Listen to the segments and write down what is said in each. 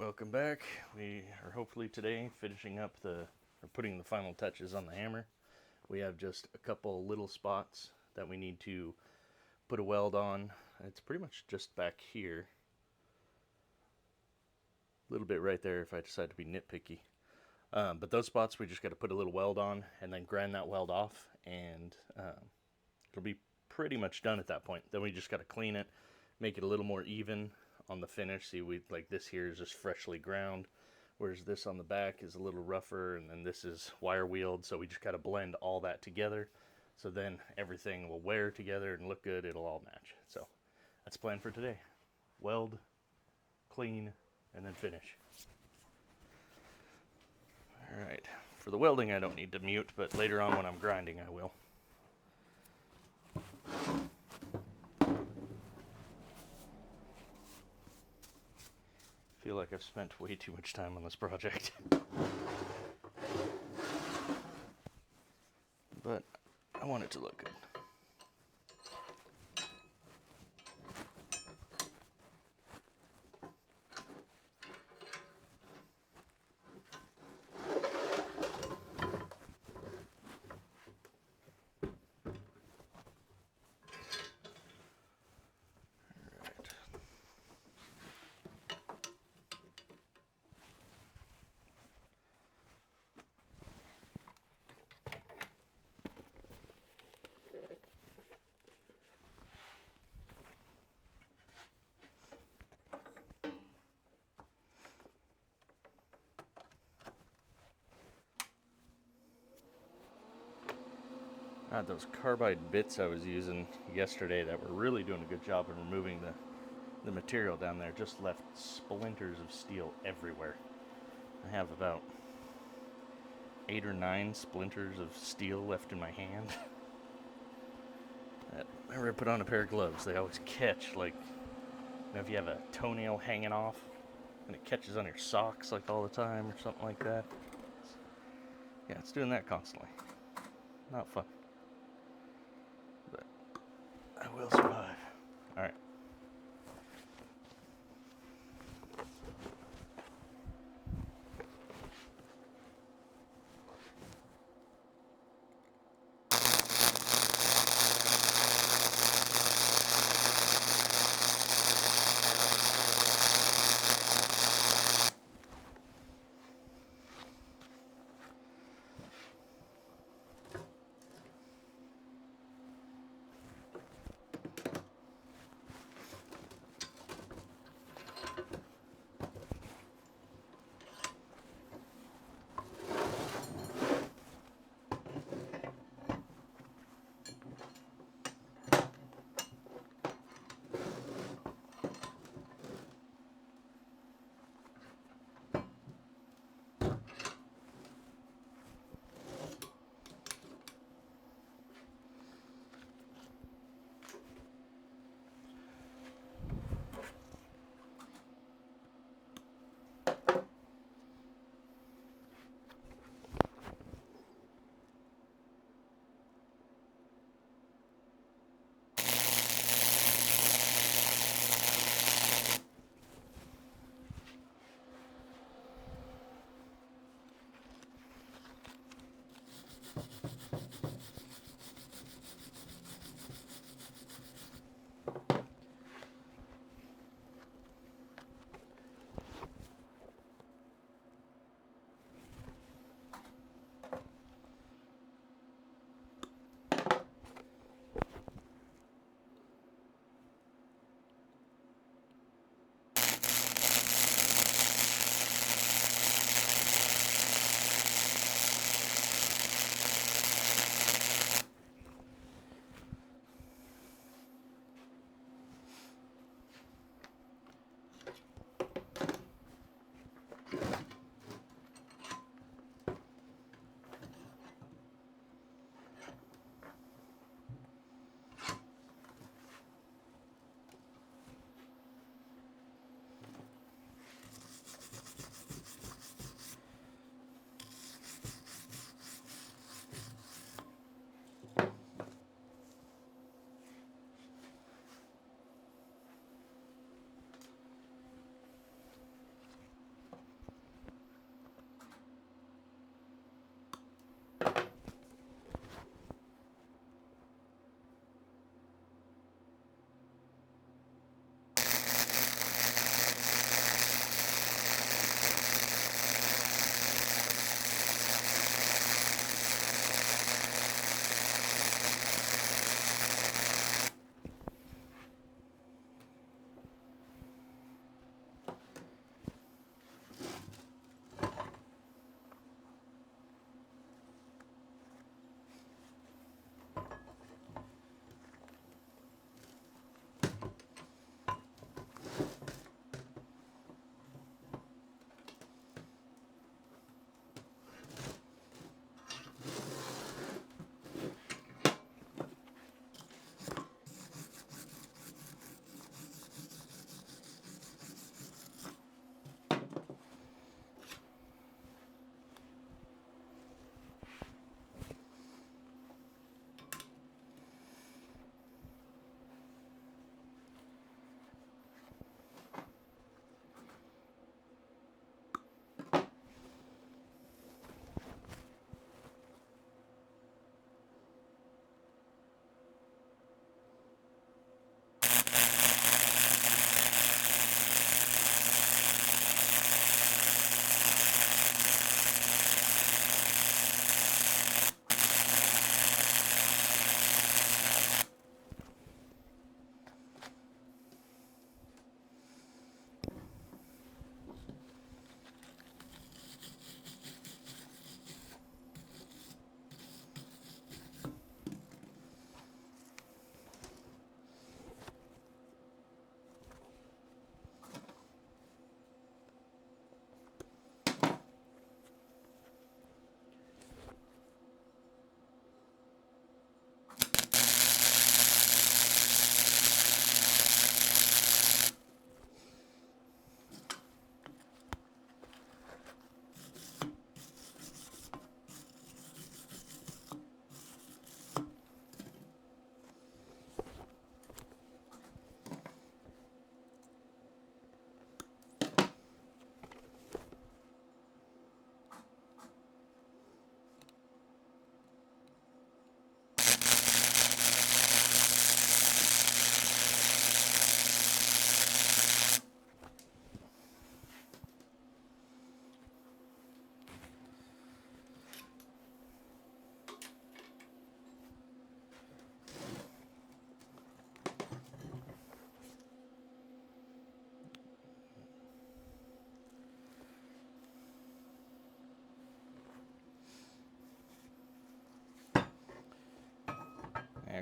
Welcome back. We are hopefully today finishing up putting the final touches on the hammer. We have just a couple little spots that we need to put a weld on. It's pretty much just back here. A little bit right there if I decide to be nitpicky. But those spots we just got to put a little weld on and then grind that weld off, and it'll be pretty much done at that point. Then we just got to clean it, make it a little more even on the finish. See, like this here is just freshly ground, whereas this on the back is a little rougher, and then this is wire wheeled, so we just got to blend all that together, so then everything will wear together and look good. It'll all match. So that's the plan for today: weld, clean, and then finish. Alright, for the welding I don't need to mute, but later on when I'm grinding I will. I feel like I've spent way too much time on this project. But I want it to look good. Those carbide bits I was using yesterday that were really doing a good job of removing the material down there just left splinters of steel everywhere. I have about 8 or 9 splinters of steel left in my hand. Whenever I put on a pair of gloves, they always catch, like, you know, if you have a toenail hanging off and it catches on your socks like all the time or something like that. Yeah, it's doing that constantly. Not fun. But I will survive. Alright.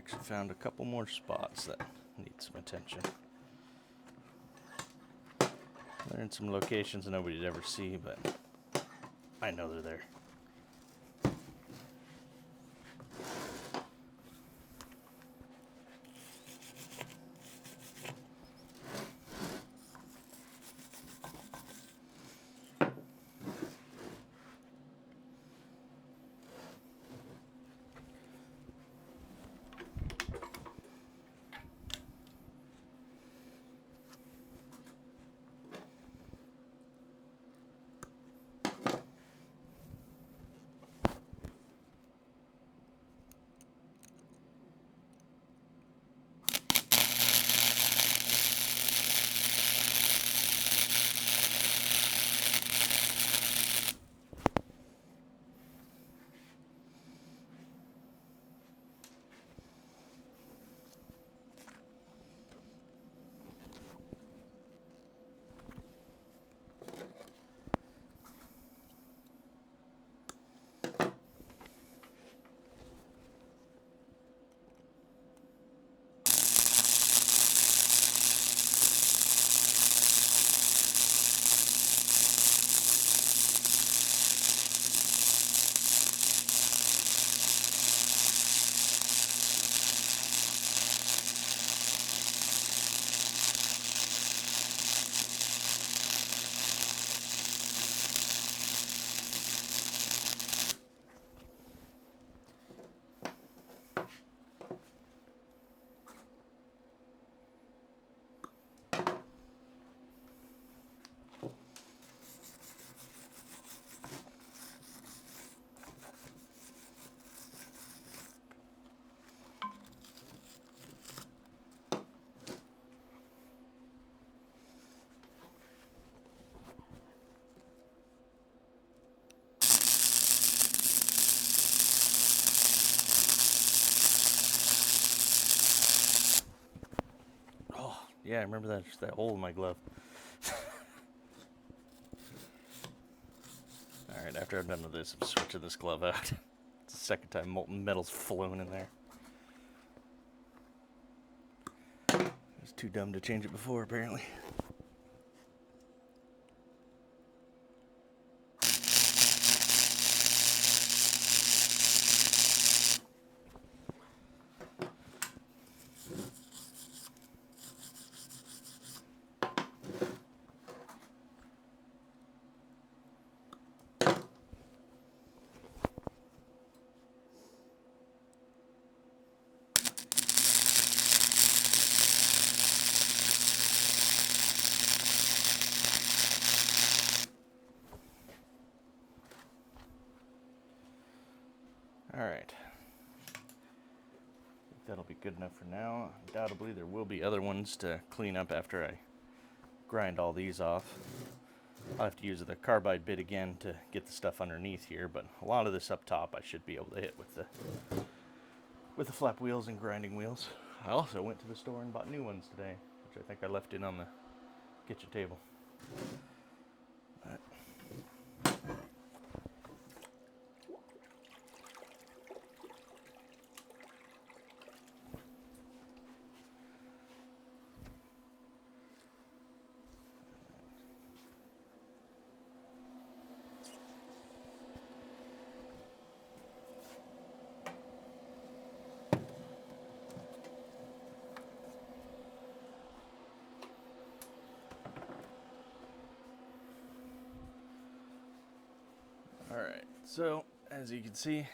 actually found a couple more spots that need some attention. They're in some locations nobody'd ever see, but I know they're there. Yeah, I remember that hole in my glove. Alright, after I'm done with this, I'm switching this glove out. It's the second time molten metal's flown in there. I was too dumb to change it before, apparently. Alright. That'll be good enough for now. Undoubtedly, there will be other ones to clean up after I grind all these off. I'll have to use the carbide bit again to get the stuff underneath here, but a lot of this up top I should be able to hit with the flap wheels and grinding wheels. I also went to the store and bought new ones today, which I think I left in on the kitchen table. Alright, so as you can see,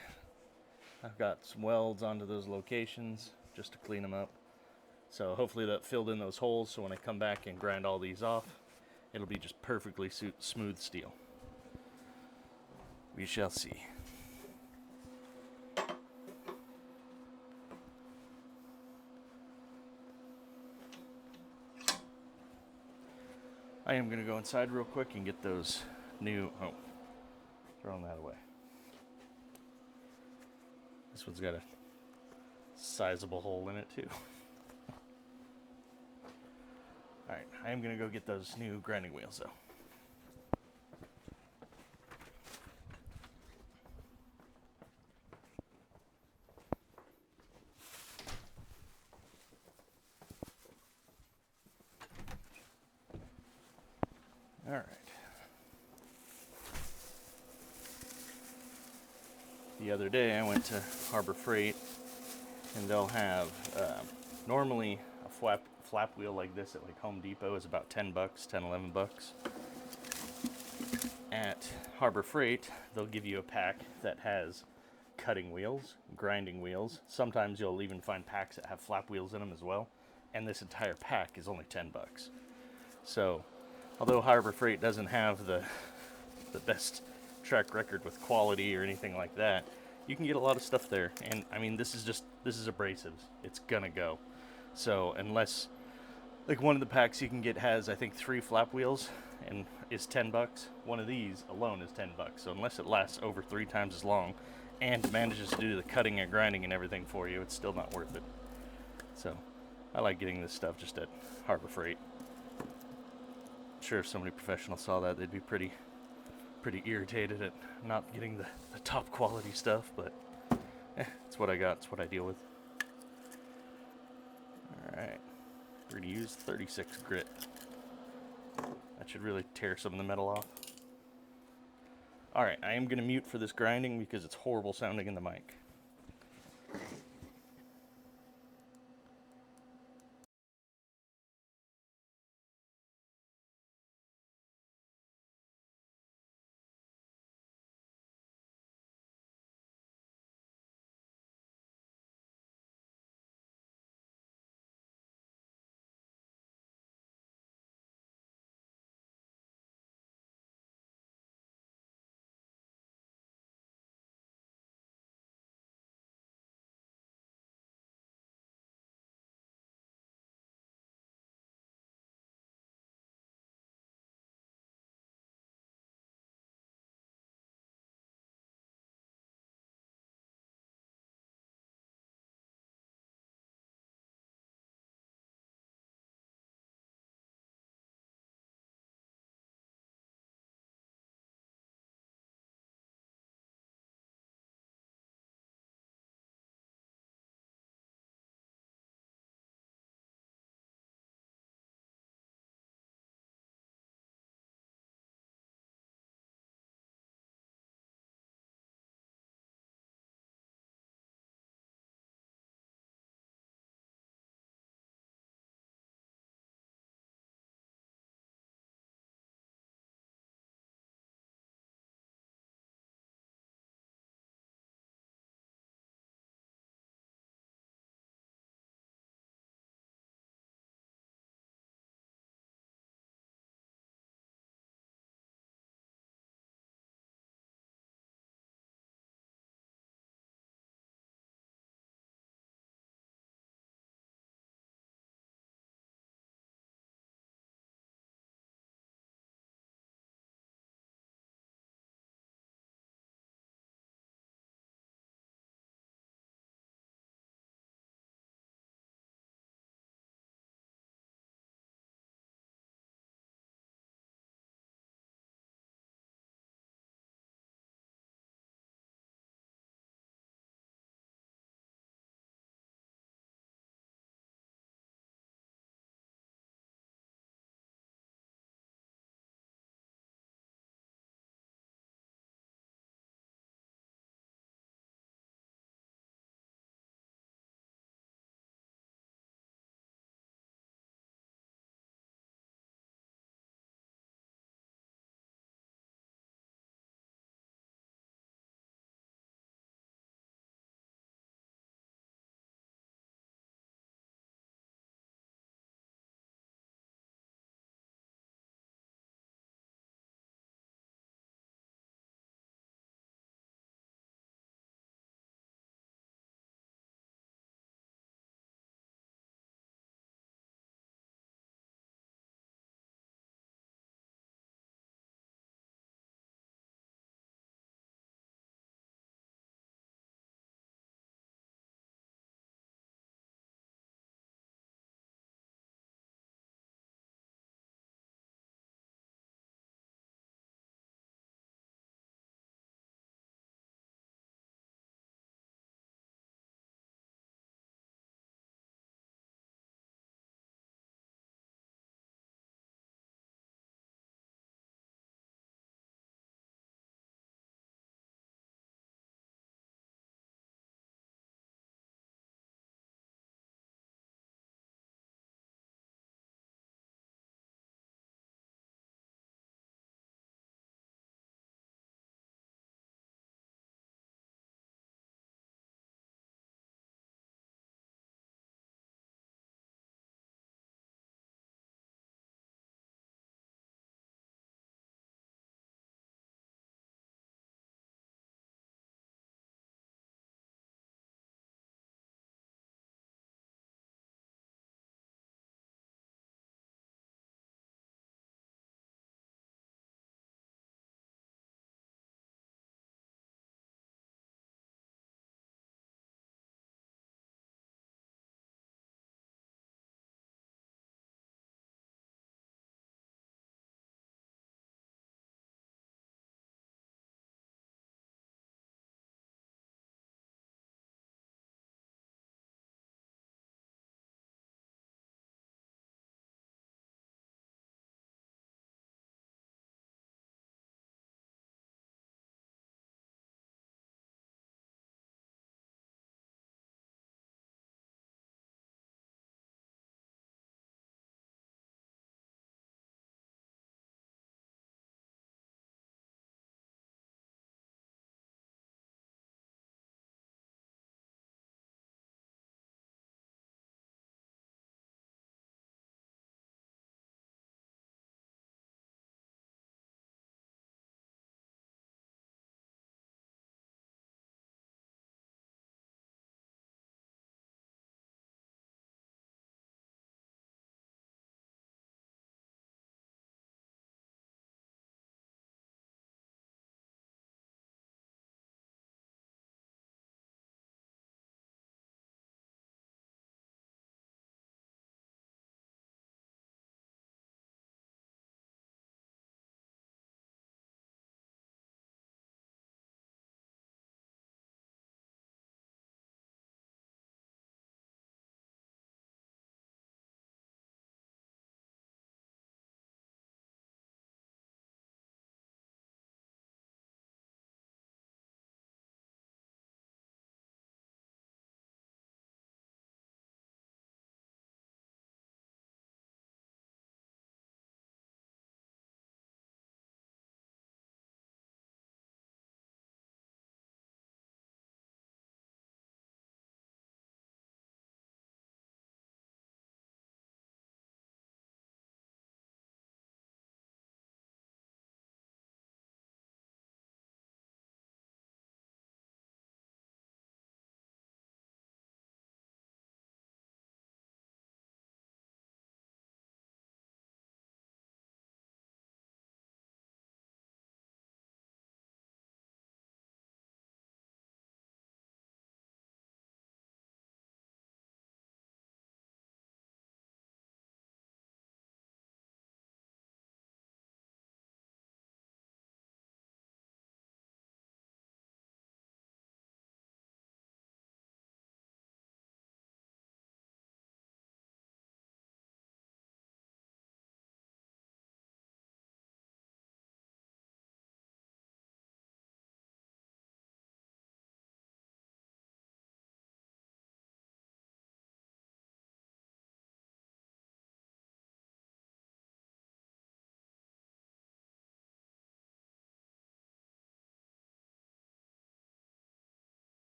I've got some welds onto those locations just to clean them up. So hopefully that filled in those holes, so when I come back and grind all these off, it'll be just perfectly smooth steel. We shall see. I am going to go inside real quick and get those new... Oh, throwing that away. This one's got a sizable hole in it too. Alright, I am going to go get those new grinding wheels though. All right. The other day I went to Harbor Freight, and they'll have normally a flap wheel like this at like Home Depot is about 10 bucks, 10, 11 bucks. At Harbor Freight, they'll give you a pack that has cutting wheels, grinding wheels. Sometimes you'll even find packs that have flap wheels in them as well. And this entire pack is only 10 bucks. So, although Harbor Freight doesn't have the best track record with quality or anything like that, you can get a lot of stuff there. And I mean, this is abrasives. It's gonna go. So unless, like, one of the packs you can get has, I think, 3 flap wheels and is 10 bucks. One of these alone is 10 bucks. So unless it lasts over 3 times as long and manages to do the cutting and grinding and everything for you, it's still not worth it. So I like getting this stuff just at Harbor Freight. I'm sure if somebody professional saw that, they'd be pretty irritated at not getting the top quality stuff, but it's what I got. It's what I deal with. Alright, we're going to use 36 grit. That should really tear some of the metal off. Alright, I am going to mute for this grinding because it's horrible sounding in the mic.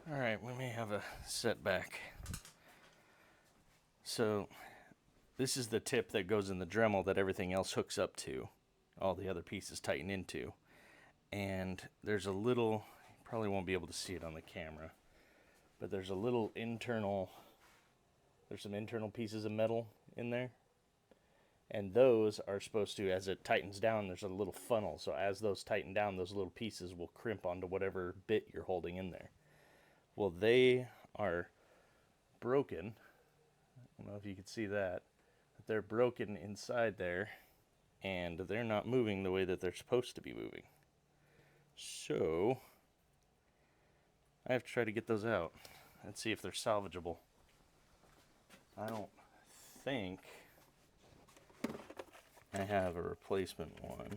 Alright, we may have a setback. So, this is the tip that goes in the Dremel that everything else hooks up to. All the other pieces tighten into. And there's a little, you probably won't be able to see it on the camera, but there's a little internal, there's some internal pieces of metal in there. And those are supposed to, as it tightens down, there's a little funnel. So as those tighten down, those little pieces will crimp onto whatever bit you're holding in there. Well, they are broken. I don't know if you can see that. They're broken inside there, and they're not moving the way that they're supposed to be moving. So, I have to try to get those out and see if they're salvageable. I don't think I have a replacement one.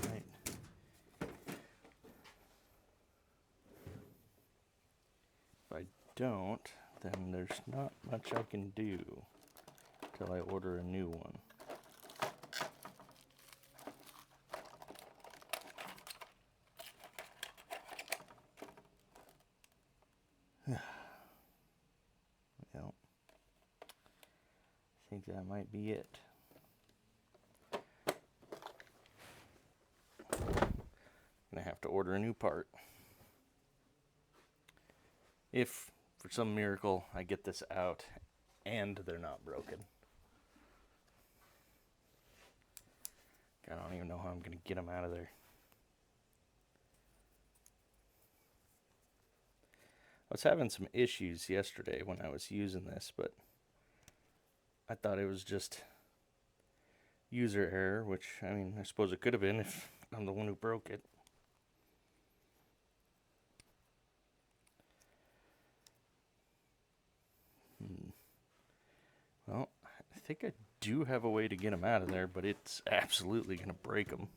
Right. If I don't, then there's not much I can do till I order a new one. Well, I think that might be it. Gonna have to order a new part. If, for some miracle, I get this out and they're not broken. I don't even know how I'm gonna get them out of there. I was having some issues yesterday when I was using this, but I thought it was just user error, which, I mean, I suppose it could have been if I'm the one who broke it. Well, I think I do have a way to get them out of there, but it's absolutely going to break them.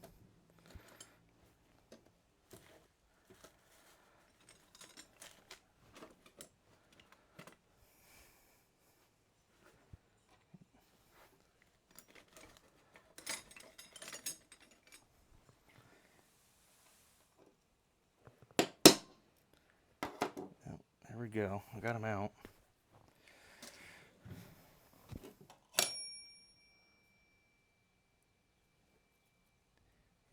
There we go. I got them out.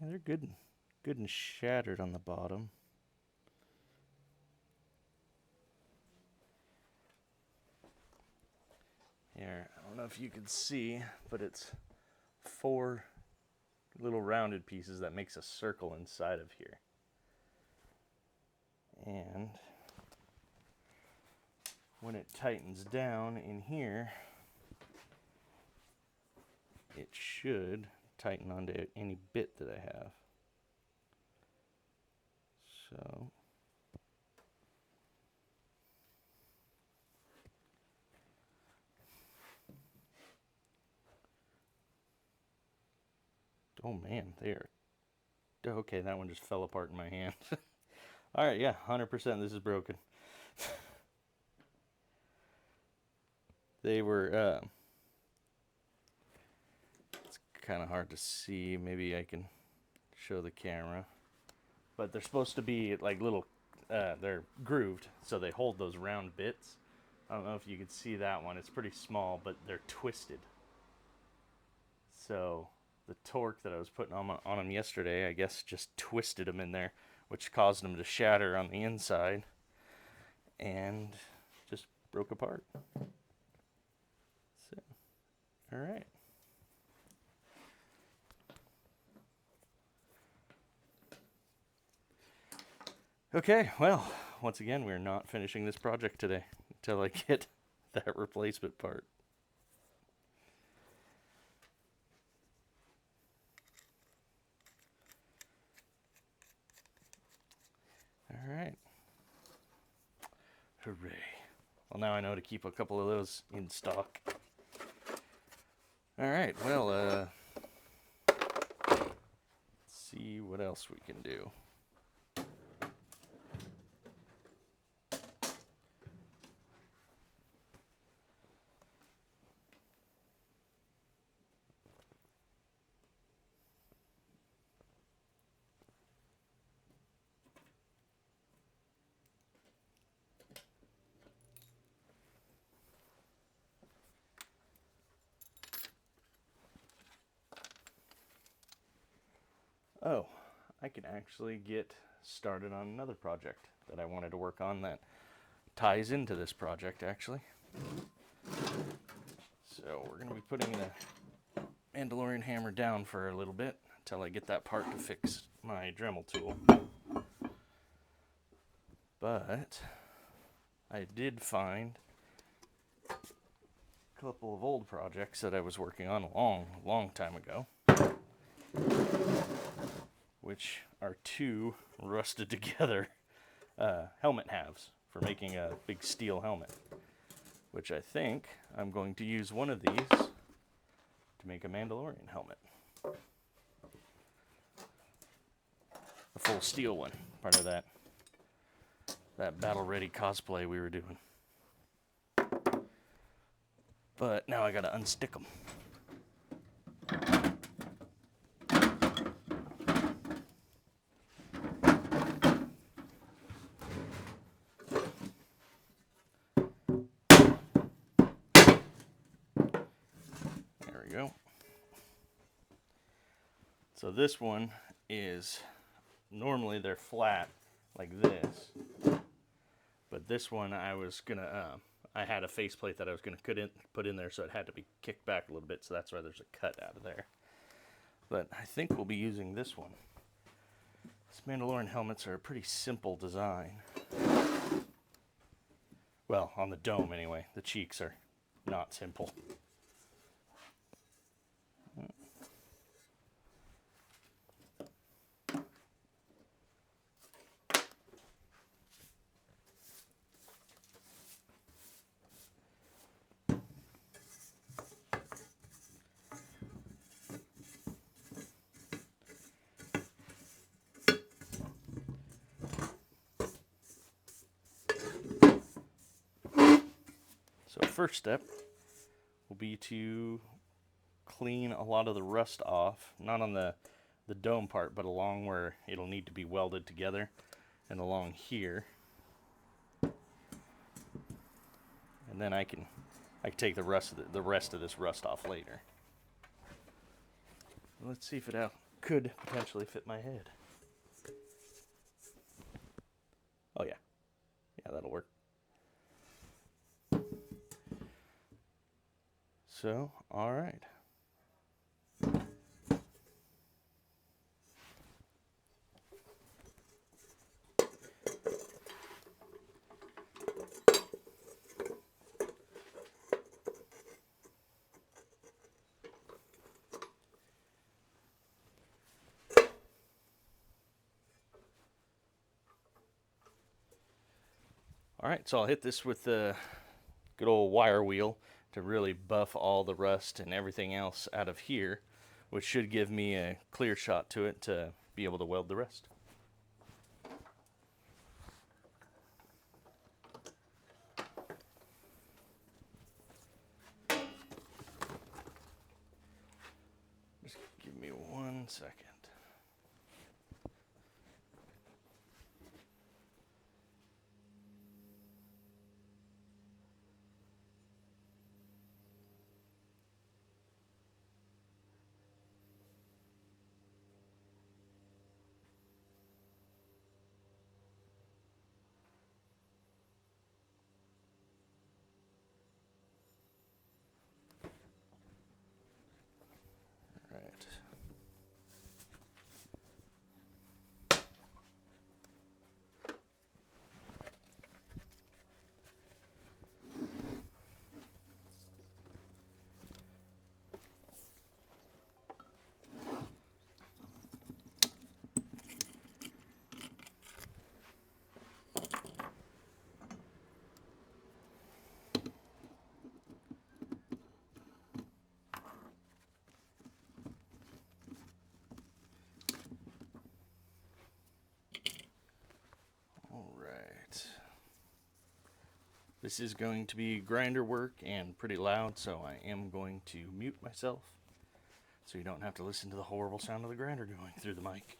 Yeah, they're good and shattered on the bottom. Here, I don't know if you can see, but it's 4 little rounded pieces that makes a circle inside of here. And when it tightens down in here, it should tighten onto any bit that I have. So oh man, there. Okay, that one just fell apart in my hand. Alright, yeah, 100% this is broken. They were, it's kind of hard to see. Maybe I can show the camera. But they're supposed to be like little, they're grooved, so they hold those round bits. I don't know if you can see that one. It's pretty small, but they're twisted. So the torque that I was putting on them yesterday, I guess, just twisted them in there, which caused them to shatter on the inside and just broke apart. So, all right. Okay, well, once again, we're not finishing this project today until I get that replacement part. All right. Hooray. Well, now I know to keep a couple of those in stock. All right, well, let's see what else we can do. oh, I can actually get started on another project that I wanted to work on that ties into this project, actually. So we're going to be putting the Mandalorian Hammer down for a little bit until I get that part to fix my Dremel tool. But I did find a couple of old projects that I was working on a long time ago, which are two rusted together helmet halves for making a big steel helmet, which I think I'm going to use one of these to make a Mandalorian helmet. A full steel one, part of that battle-ready cosplay we were doing. But now I gotta unstick them. There we go. So this one is, normally they're flat like this, but this one I was gonna, I had a faceplate that I was gonna put in there, so it had to be kicked back a little bit, so that's why there's a cut out of there. But I think we'll be using this one. These Mandalorian helmets are a pretty simple design. Well, on the dome anyway. The cheeks are not simple. So first step will be to clean a lot of the rust off, not on the dome part, but along where it'll need to be welded together and along here. And then I can take the rest of this rust off later. Let's see if it could potentially fit my head. Oh yeah. Yeah, that'll work. So, all right. All right, so I'll hit this with the good old wire wheel to really buff all the rust and everything else out of here, which should give me a clear shot to it to be able to weld the rest. Just give me 1 second. Right. This is going to be grinder work and pretty loud, so I am going to mute myself so you don't have to listen to the horrible sound of the grinder going through the mic.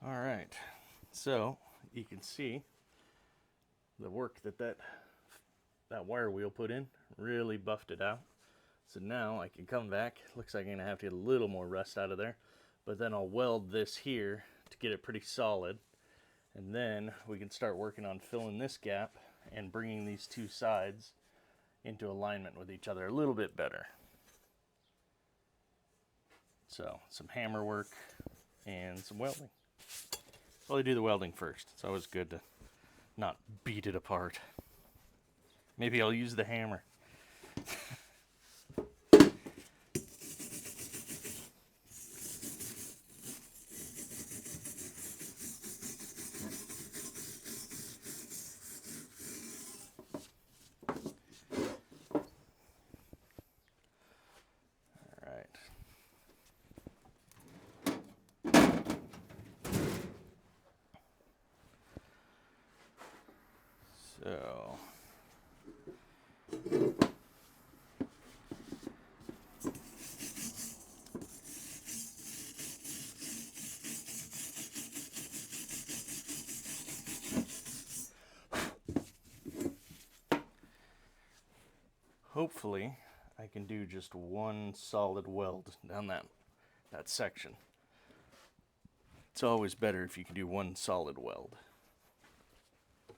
All right, so you can see the work that wire wheel put in really buffed it out. So now I can come back. Looks like I'm gonna have to get a little more rust out of there, but then I'll weld this here to get it pretty solid, and then we can start working on filling this gap and bringing these two sides into alignment with each other a little bit better. So some hammer work and some welding. Well, I do the welding first. It's always good to not beat it apart. Maybe I'll use the hammer. So hopefully I can do just one solid weld down that section. It's always better if you can do one solid weld.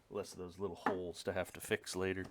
Less of those little holes to have to fix later.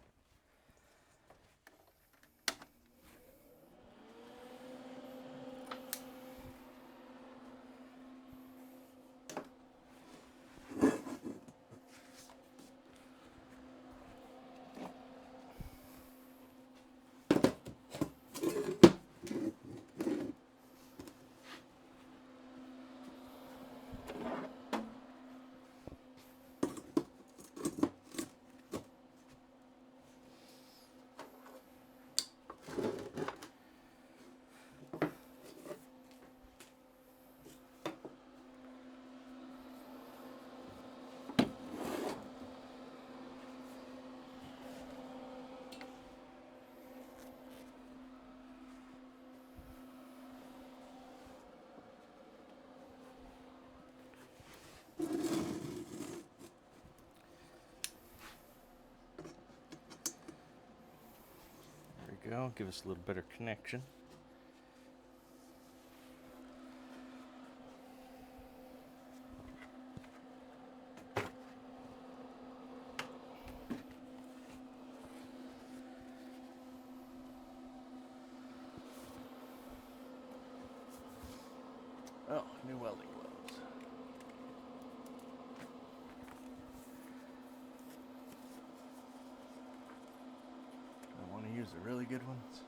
Go, give us a little better connection. Oh, new welding gloves. I want to use the really good ones.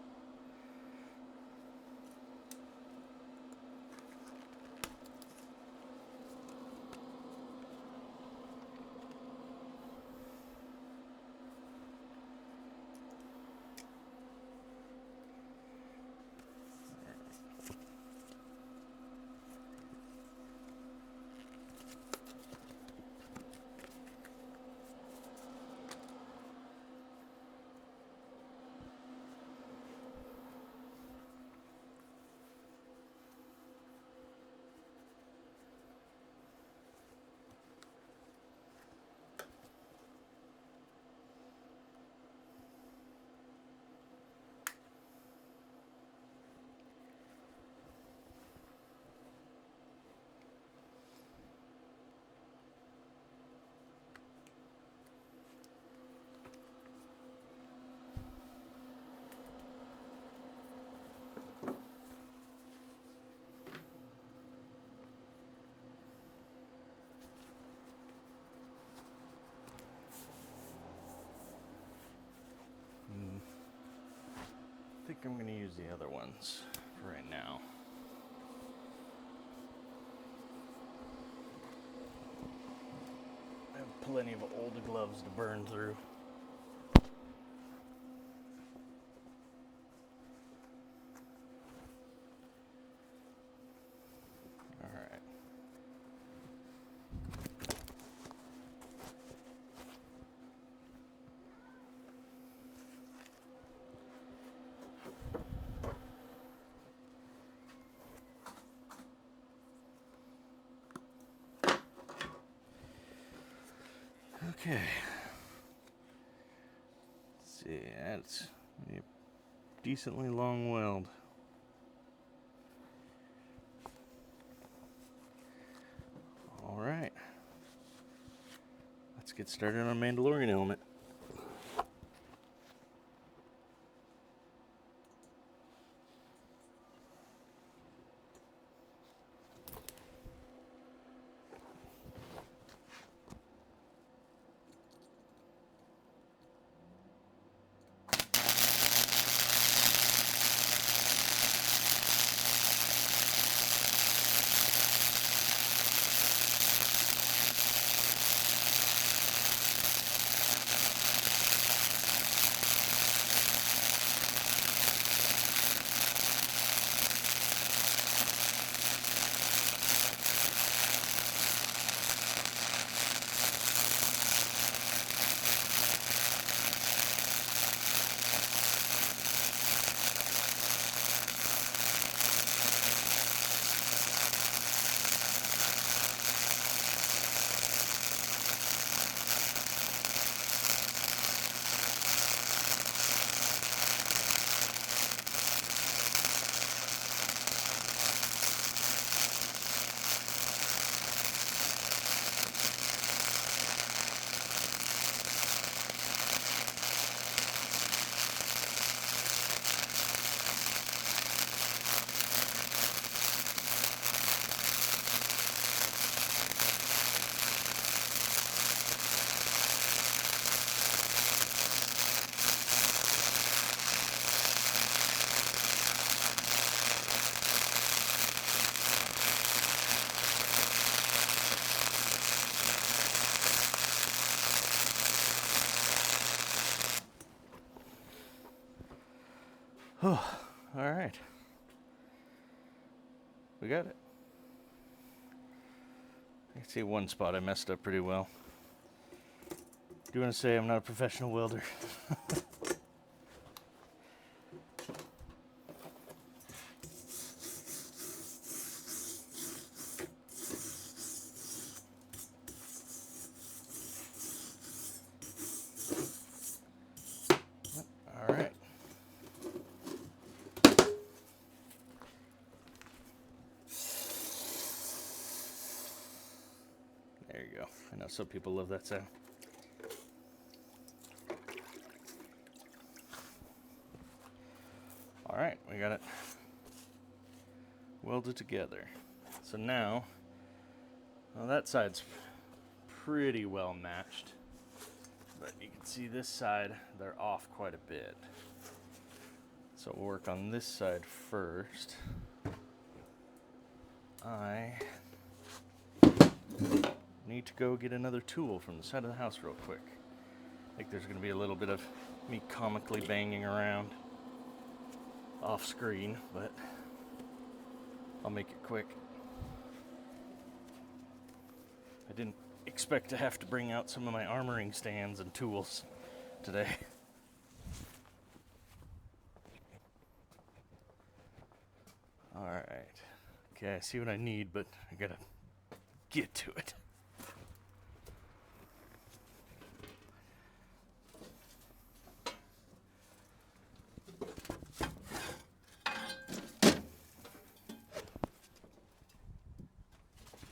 I think I'm going to use the other ones for right now. I have plenty of old gloves to burn through. Okay. Let's see, that's a decently long weld. Alright. Let's get started on Mandalorian Helmet. Oh, alright. We got it. I can see one spot I messed up pretty well. Do you want to say I'm not a professional welder? Alright. There you go. I know some people love that sound. Alright, we got it welded together. So now, well, that side's pretty well matched. But you can see this side, they're off quite a bit. So we'll work on this side first. I need to go get another tool from the side of the house real quick. I think there's going to be a little bit of me comically banging around off screen, but I'll make it quick. I didn't expect to have to bring out some of my armoring stands and tools today. Alright. Okay, I see what I need, but I gotta get to it.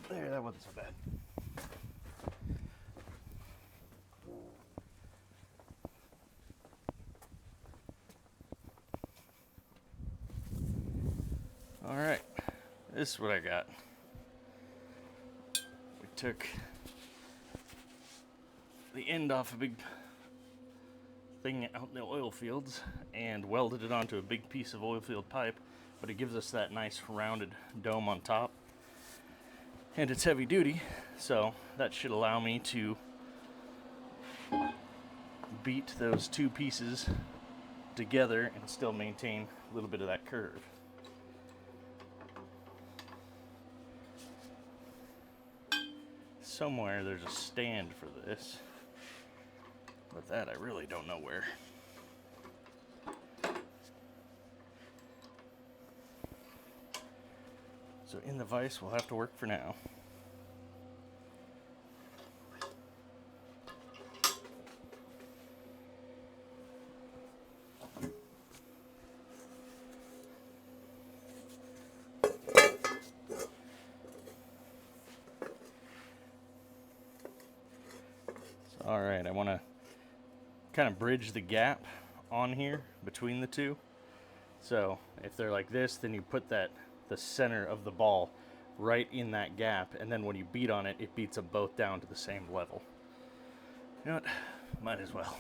There, that wasn't so bad. Alright, this is what I got. We took the end off a big thing out in the oil fields and welded it onto a big piece of oil field pipe, but it gives us that nice rounded dome on top. And it's heavy duty, so that should allow me to beat those two pieces together and still maintain a little bit of that curve. Somewhere there's a stand for this, but that I really don't know where. So in the vise will have to work for now. All right, I want to kind of bridge the gap on here between the two. So if they're like this, then you put the center of the ball right in that gap, and then when you beat on it, it beats them both down to the same level. You know what? Might as well.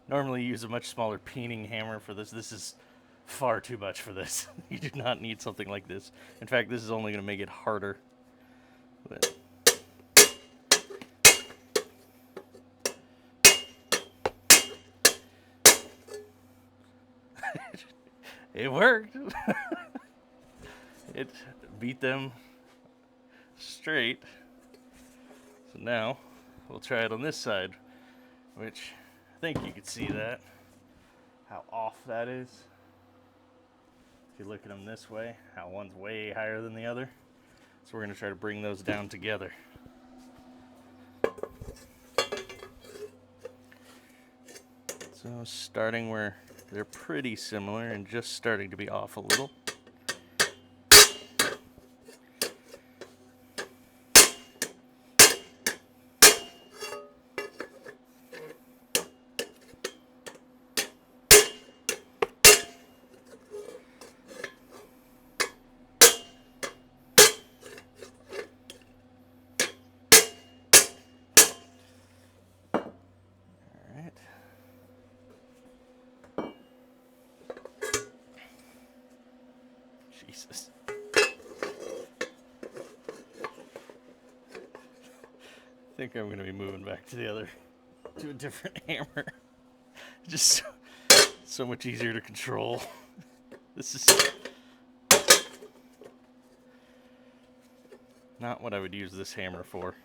Normally use a much smaller peening hammer for this. This is far too much for this. You do not need something like this. In fact, this is only going to make it harder. But it worked. It beat them straight. So now we'll try it on this side, which I think you could see that, how off that is. If you look at them this way, how one's way higher than the other. So we're going to try to bring those down together. So starting where they're pretty similar and just starting to be off a little. Jesus. I think I'm going to be moving back to a different hammer. Just so much easier to control. This is not what I would use this hammer for.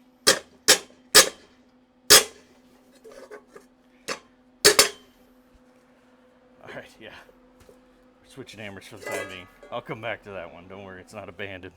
Alright, yeah. We're switching hammers for the time being. I'll come back to that one. Don't worry, it's not abandoned.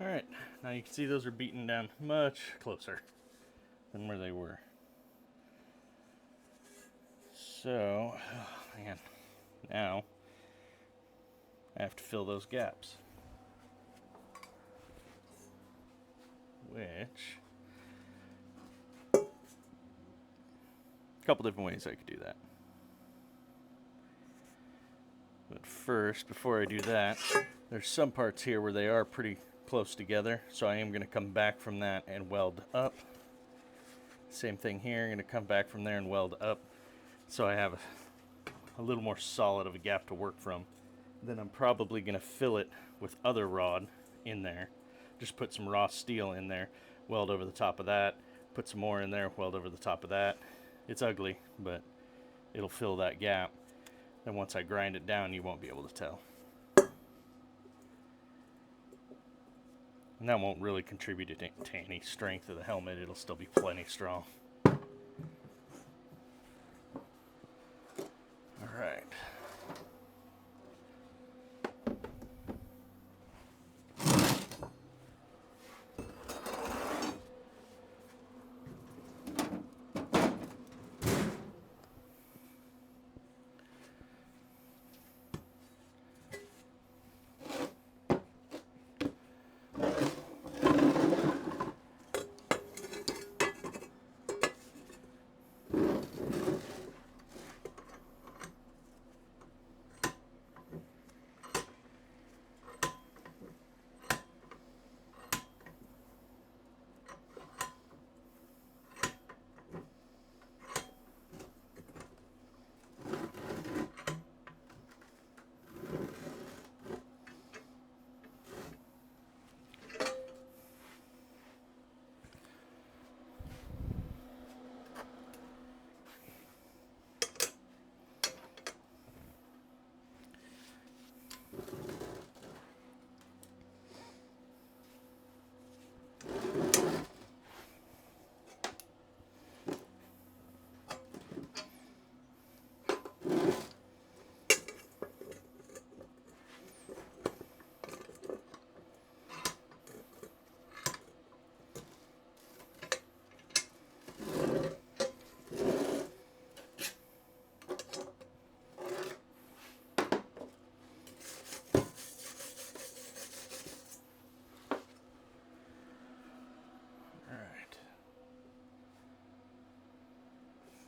Alright, now you can see those are beaten down much closer than where they were. So, oh man, now I have to fill those gaps. Which, a couple different ways I could do that. But first, before I do that, there's some parts here where they are pretty close together, so I am going to come back from that and weld up. Same thing here, I'm going to come back from there and weld up, so I have a little more solid of a gap to work from. Then I'm probably going to fill it with other rod in there. Just put some raw steel in there, weld over the top of that, put some more in there, weld over the top of that. It's ugly, but it'll fill that gap. Then once I grind it down, you won't be able to tell. And that won't really contribute to any strength of the helmet. It'll still be plenty strong. Alright.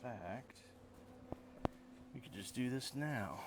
Fact, we could just do this now.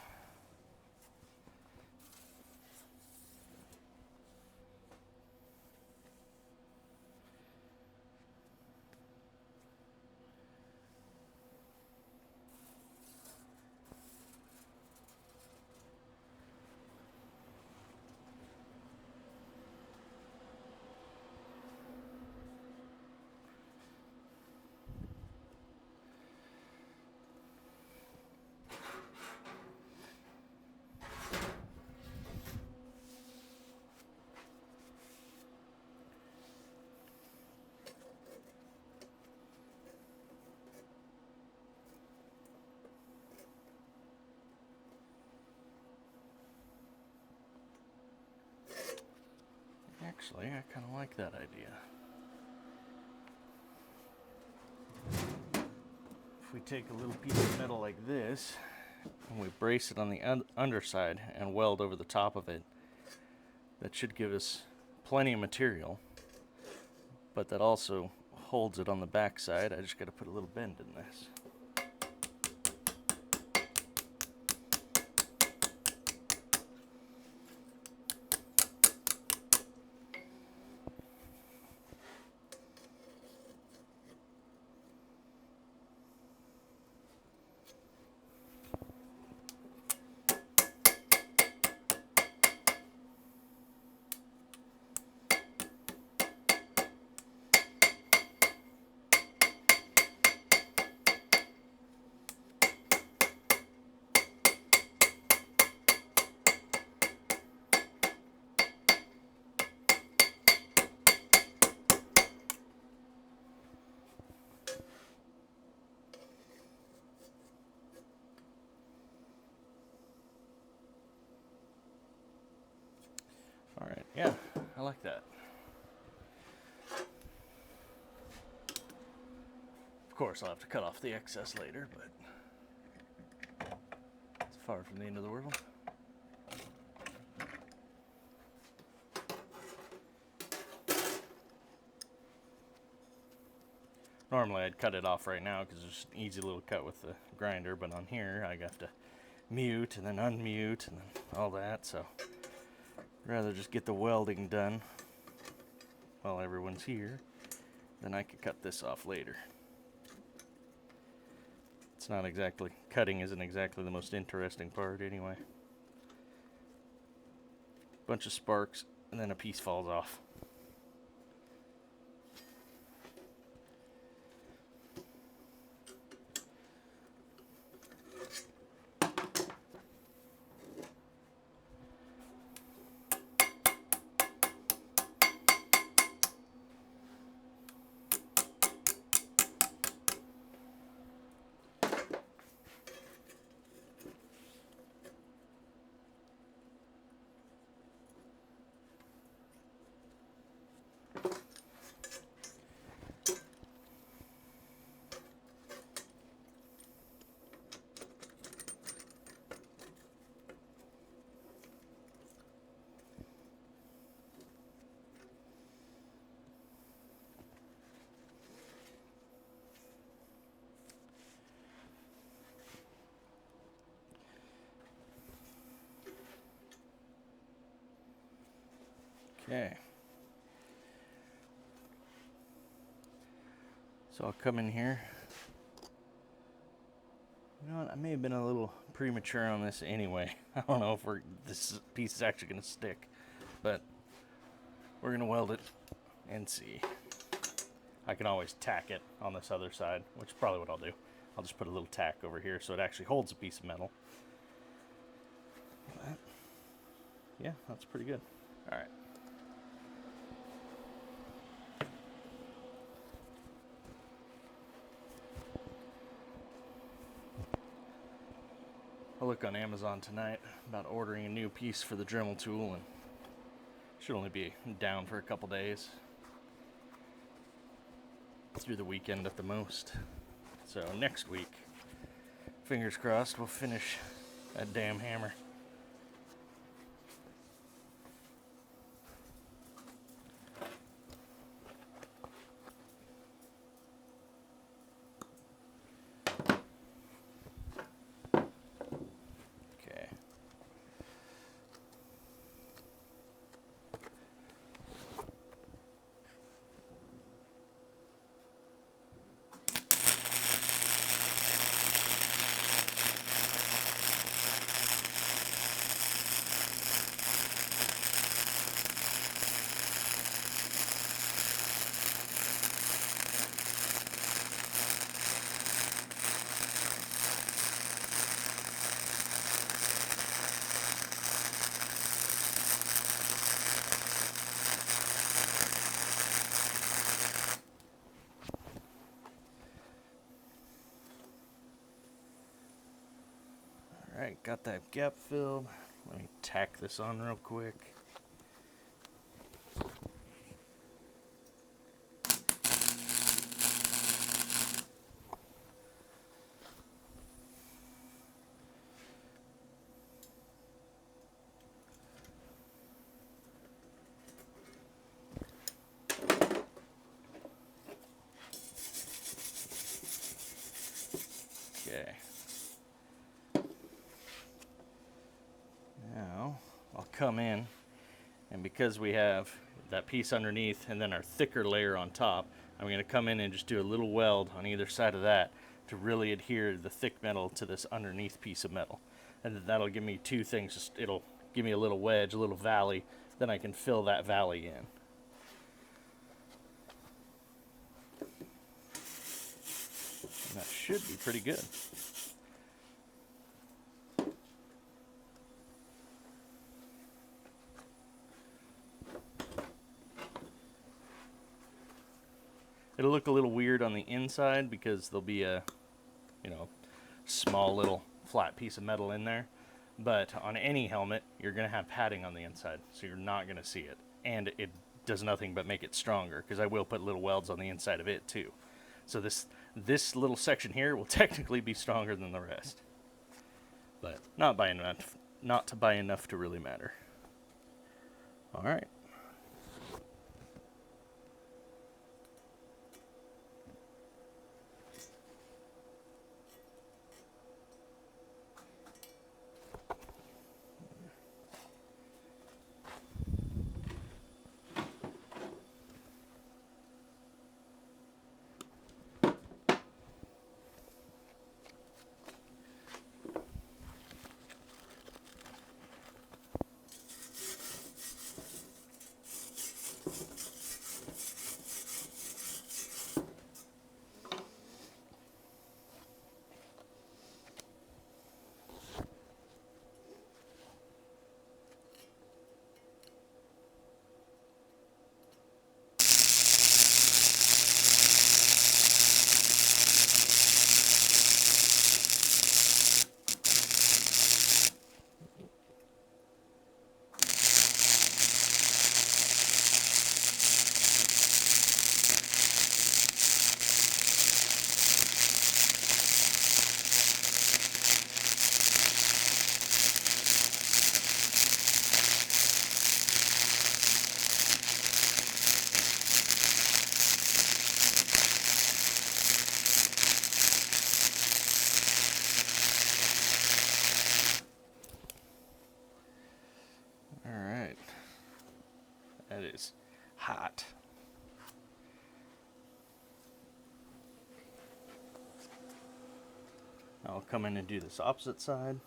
Actually, I kind of like that idea. If we take a little piece of metal like this, and we brace it on the underside and weld over the top of it, that should give us plenty of material, but that also holds it on the back side. I just got to put a little bend in this. Alright, yeah, I like that. course, I'll have to cut off the excess later, but it's far from the end of the world. Normally I'd cut it off right now because it's just an easy little cut with the grinder, but on here I have to mute and then unmute and then all that, so I'd rather just get the welding done while everyone's here. Then I could cut this off later. It's not exactly, cutting isn't exactly the most interesting part anyway. Bunch of sparks and then a piece falls off. Okay. So I'll come in here. You know what? I may have been a little premature on this anyway. I don't know if this piece is actually going to stick, but we're going to weld it and see. I can always tack it on this other side, which is probably what I'll do. I'll just put a little tack over here so it actually holds a piece of metal. But, yeah, that's pretty good. All right. I'll look on Amazon tonight about ordering a new piece for the Dremel tool, and should only be down for a couple days. Through the weekend at the most. So next week, fingers crossed, we'll finish that damn hammer. Alright, got that gap filled. Let me tack this on real quick. Okay. Now, I'll come in, and because we have that piece underneath and then our thicker layer on top, I'm going to come in and just do a little weld on either side of that to really adhere the thick metal to this underneath piece of metal. And then that'll give me two things. Just, it'll give me a little wedge, a little valley, then I can fill that valley in. And that should be pretty good. It'll look a little weird on the inside because there'll be a, small little flat piece of metal in there. But on any helmet, you're going to have padding on the inside, so you're not going to see it. And it does nothing but make it stronger, because I will put little welds on the inside of it too. So this little section here will technically be stronger than the rest, but not by enough to really matter. All right. That is hot. I'll come in and do this opposite side.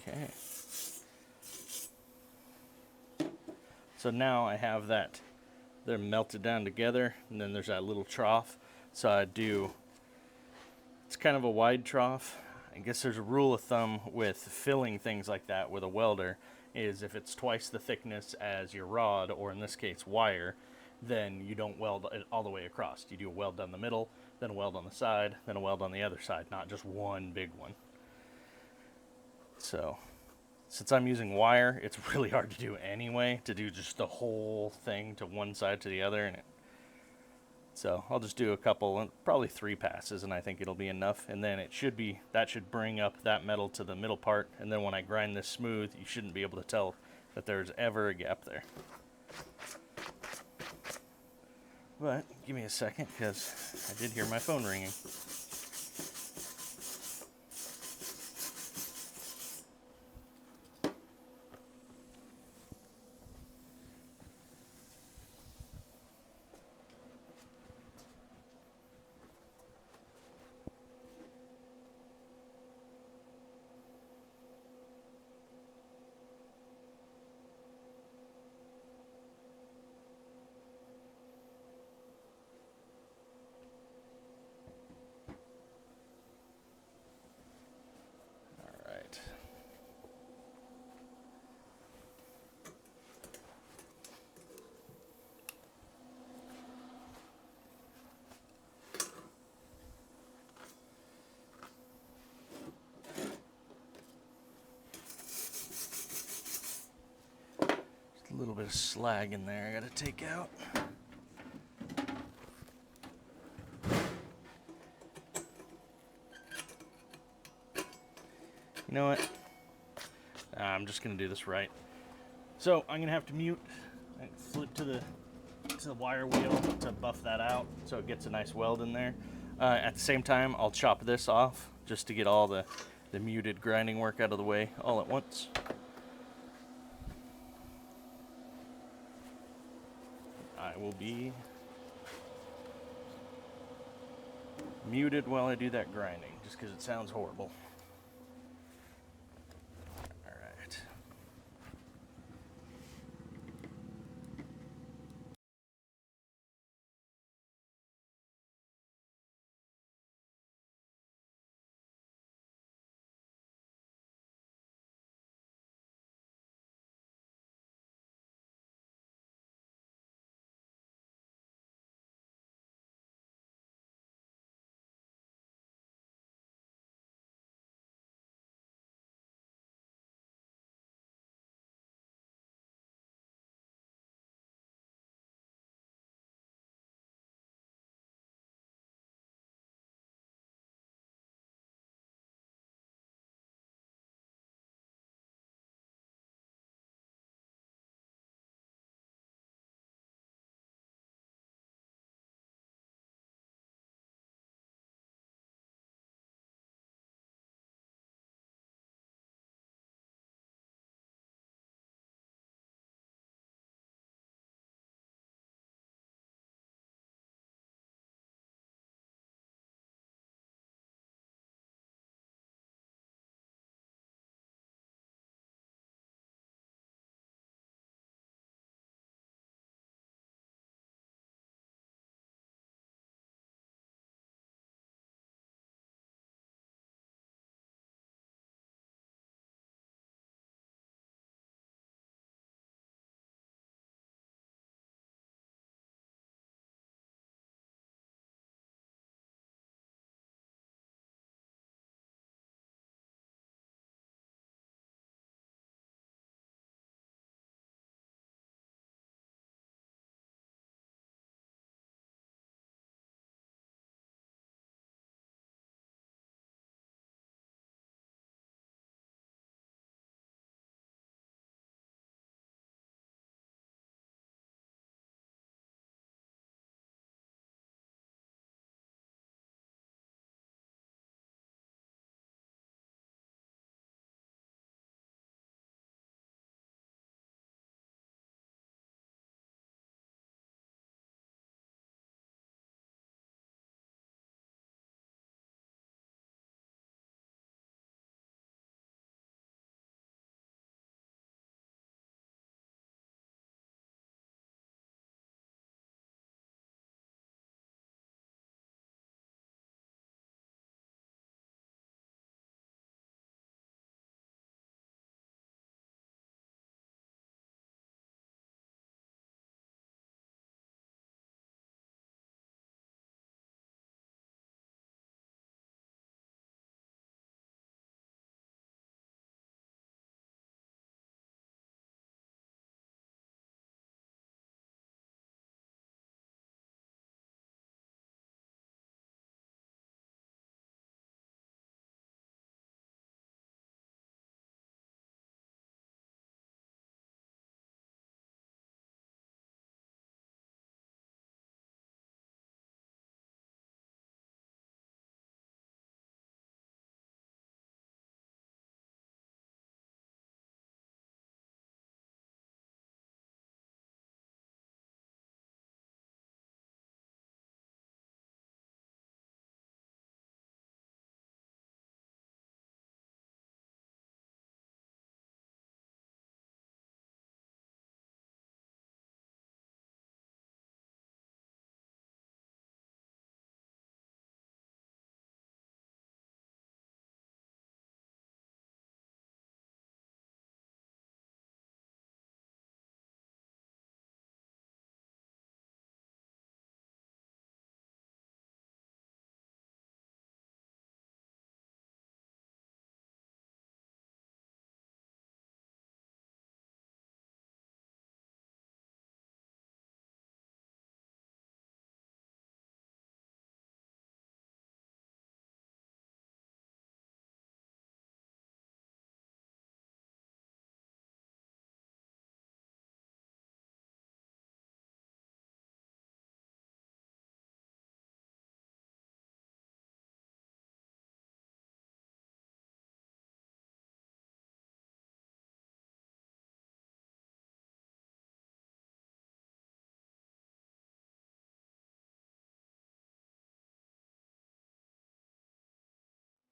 Okay. So now I have that, they're melted down together, and then there's that little trough. So I do, it's kind of a wide trough. I guess there's a rule of thumb with filling things like that with a welder, is if it's twice the thickness as your rod, or in this case wire, then you don't weld it all the way across. You do a weld down the middle, then a weld on the side, then a weld on the other side, not just one big one. So since I'm using wire, it's really hard to do anyway, to do just the whole thing to one side to the other. So I'll just do a couple, probably 3 passes, and I think it'll be enough. And then that should bring up that metal to the middle part. And then when I grind this smooth, you shouldn't be able to tell that there's ever a gap there. But give me a second, because I did hear my phone ringing. little bit of slag in there I gotta take out. You know what? I'm just gonna do this right. So I'm gonna have to mute and flip to the wire wheel to buff that out so it gets a nice weld in there. At the same time, I'll chop this off just to get all the muted grinding work out of the way all at once. I will be muted while I do that grinding just because it sounds horrible.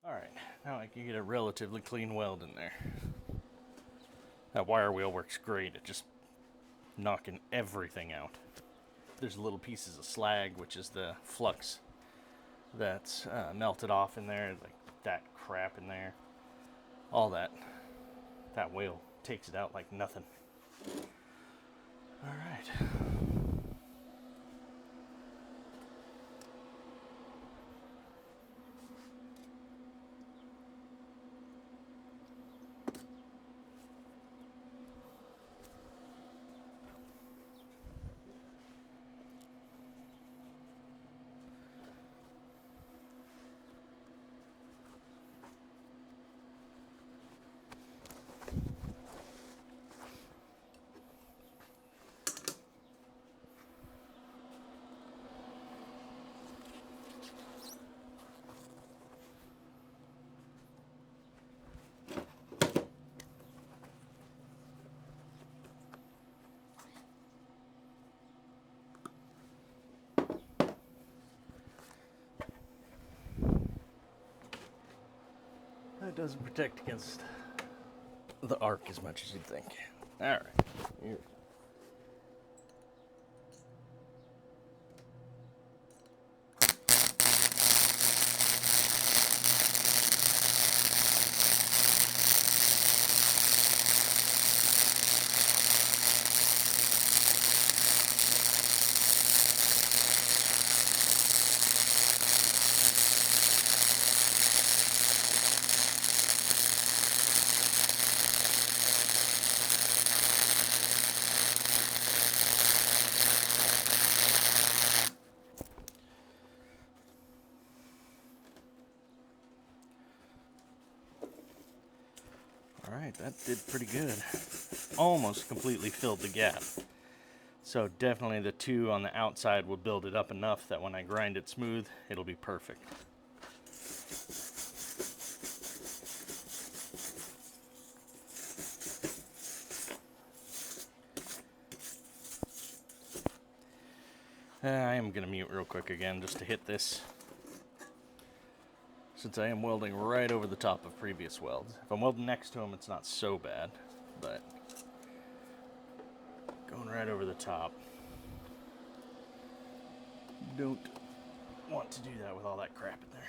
Alright, now I can get a relatively clean weld in there. That wire wheel works great at just knocking everything out. There's little pieces of slag, which is the flux that's melted off in there, like that crap in there. All that wheel takes it out like nothing. Alright. That doesn't protect against the arc as much as you'd think. Alright. Here. Alright, that did pretty good. Almost completely filled the gap. So definitely the two on the outside will build it up enough that when I grind it smooth, it'll be perfect. I am going to mute real quick again just to hit this, since I am welding right over the top of previous welds. If I'm welding next to them, it's not so bad, but going right over the top. Don't want to do that with all that crap in there.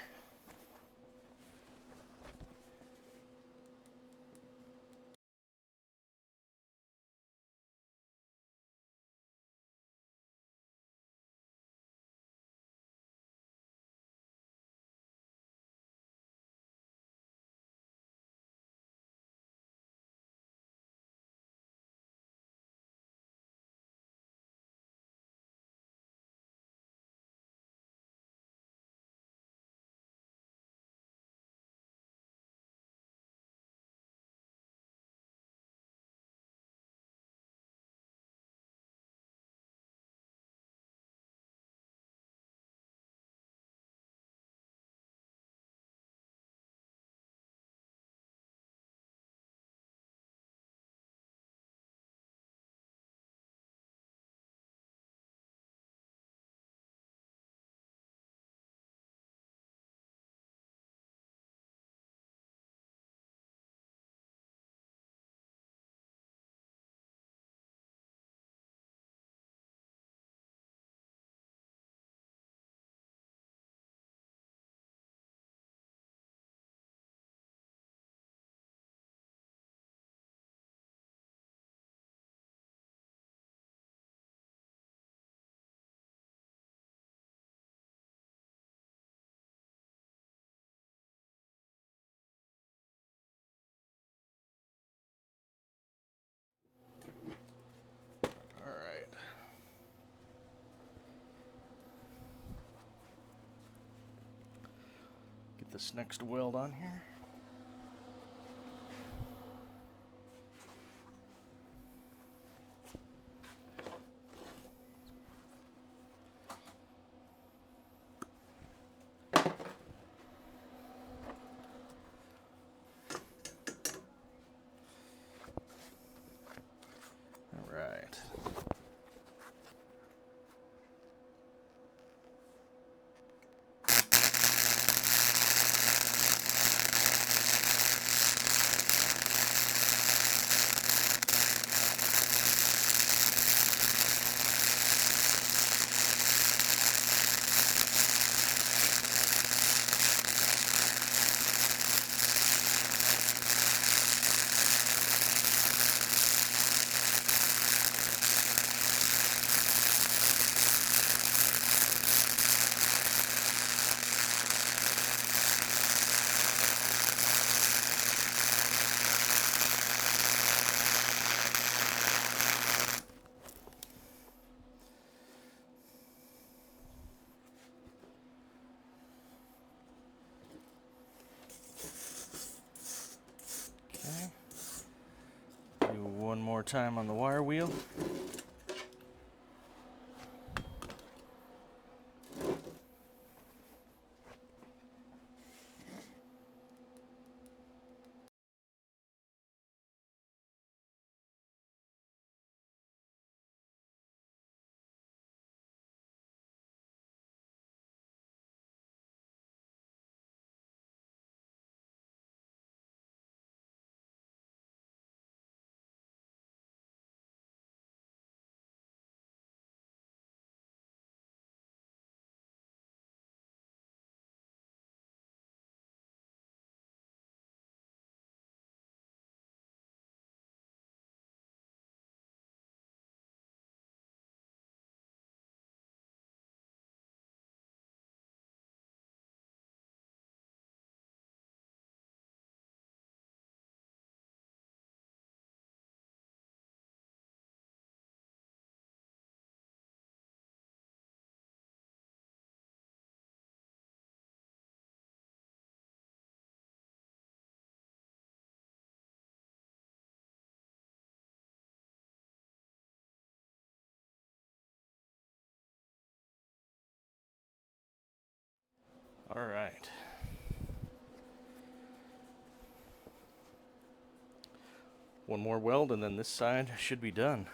Alright. Get this next weld on here. Alright. more time on the wire wheel. All right. One more weld and then this side should be done.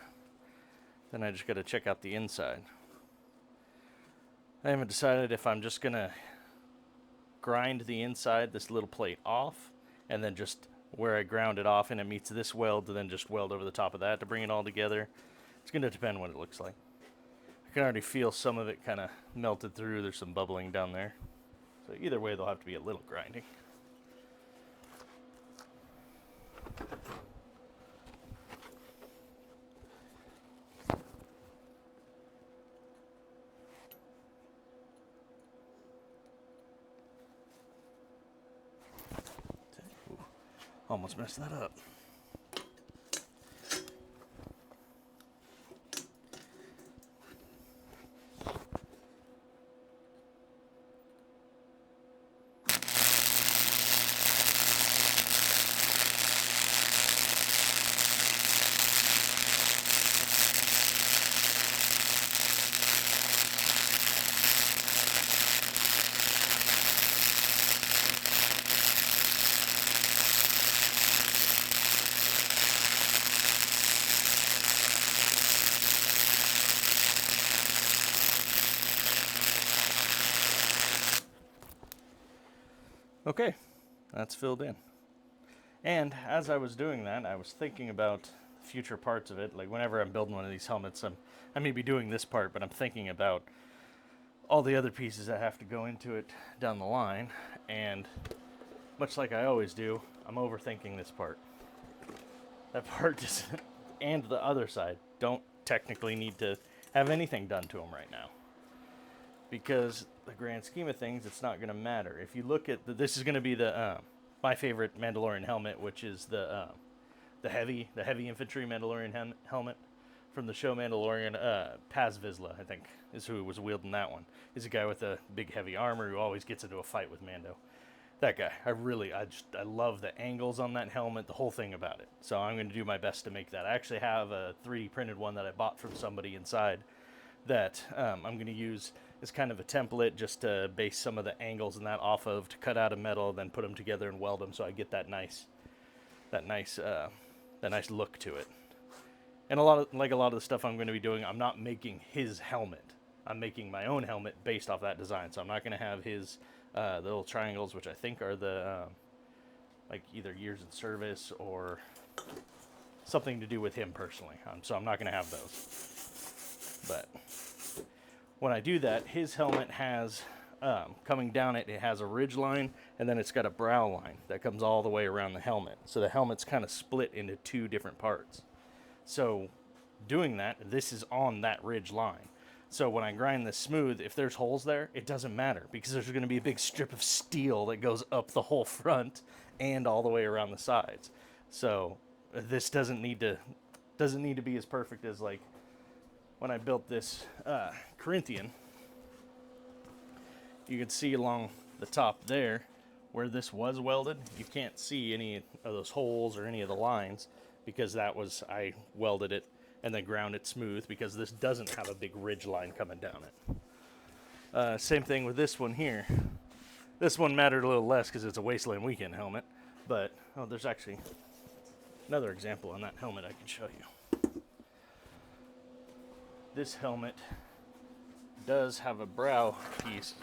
Then I just got to check out the inside. I haven't decided if I'm just going to grind the inside, this little plate, off, and then just where I ground it off and it meets this weld, and then just weld over the top of that to bring it all together. It's going to depend what it looks like. I can already feel some of it kind of melted through. There's some bubbling down there. So either way, there'll have to be a little grinding. Ooh, almost messed that up. Okay, that's filled in. And as I was doing that, I was thinking about future parts of it. Like whenever I'm building one of these helmets, I may be doing this part, but I'm thinking about all the other pieces that have to go into it down the line. And much like I always do, I'm overthinking this part. That part just, and the other side, don't technically need to have anything done to them right now. Because the grand scheme of things, it's not going to matter. If you look at this is going to be the my favorite Mandalorian helmet, which is the heavy infantry Mandalorian helmet from the show Mandalorian. Paz Vizsla, I think, is who was wielding that one. He's a guy with a big heavy armor who always gets into a fight with Mando. That guy, I love the angles on that helmet, the whole thing about it. So I'm going to do my best to make that. I actually have a 3D printed one that I bought from somebody inside that I'm going to use as kind of a template just to base some of the angles and that off of, to cut out a metal, then put them together and weld them so I get that nice look to it. And a lot of the stuff I'm going to be doing, I'm not making his helmet. I'm making my own helmet based off that design. So I'm not going to have his the little triangles, which I think are the like either years in service or something to do with him personally. So I'm not going to have those. But when I do that, his helmet has, coming down it has a ridge line, and then it's got a brow line that comes all the way around the helmet. So the helmet's kind of split into two different parts. So doing that, this is on that ridge line. So when I grind this smooth, if there's holes there, it doesn't matter, because there's going to be a big strip of steel that goes up the whole front and all the way around the sides. So this doesn't need to be as perfect as like when I built this Corinthian. You can see along the top there where this was welded, you can't see any of those holes or any of the lines because I welded it and then ground it smooth because this doesn't have a big ridge line coming down it. Same thing with this one here. This one mattered a little less because it's a Wasteland Weekend helmet, but there's actually another example on that helmet I can show you. This helmet does have a brow piece.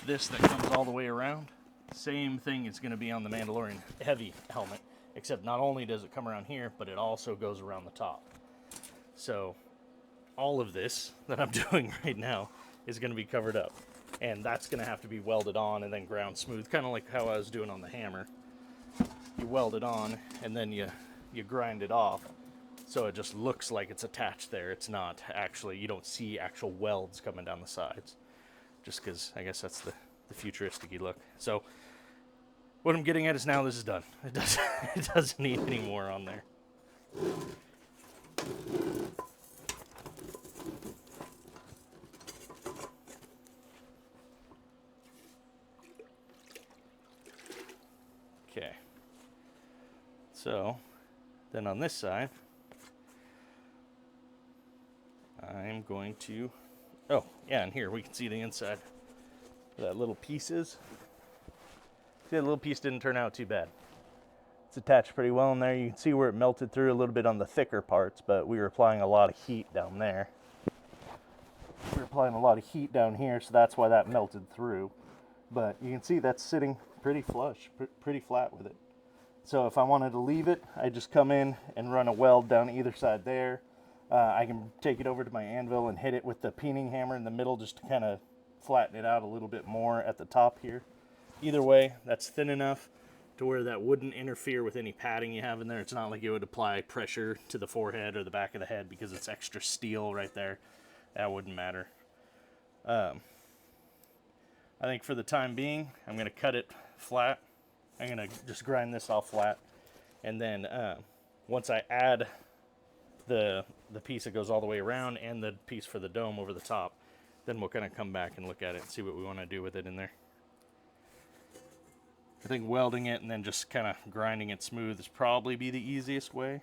This that comes all the way around. Same thing is going to be on the Mandalorian Heavy helmet, except not only does it come around here, but it also goes around the top. So all of this that I'm doing right now is going to be covered up. And that's going to have to be welded on and then ground smooth, kind of like how I was doing on the hammer. You weld it on and then you grind it off so it just looks like it's attached there. It's not actually, you don't see actual welds coming down the sides, just because I guess that's the futuristic-y look. So what I'm getting at is now this is done. It doesn't need any more on there. Okay, so then on this side, I'm going to, oh yeah, and here we can see the inside where that little piece is. See, that little piece didn't turn out too bad. It's attached pretty well in there. You can see where it melted through a little bit on the thicker parts, but we were applying a lot of heat down there. We were applying a lot of heat down here, so that's why that melted through. But you can see that's sitting pretty flush, pretty flat with it. So if I wanted to leave it, I just come in and run a weld down either side there. I can take it over to my anvil and hit it with the peening hammer in the middle just to kind of flatten it out a little bit more at the top here. Either way, that's thin enough to where that wouldn't interfere with any padding you have in there. It's not like it would apply pressure to the forehead or the back of the head because it's extra steel right there. That wouldn't matter. I think for the time being, I'm going to cut it flat. I'm going to just grind this all flat. And then once I add the piece that goes all the way around and the piece for the dome over the top, then we'll kind of come back and look at it and see what we want to do with it in there. I think welding it and then just kind of grinding it smooth is probably be the easiest way.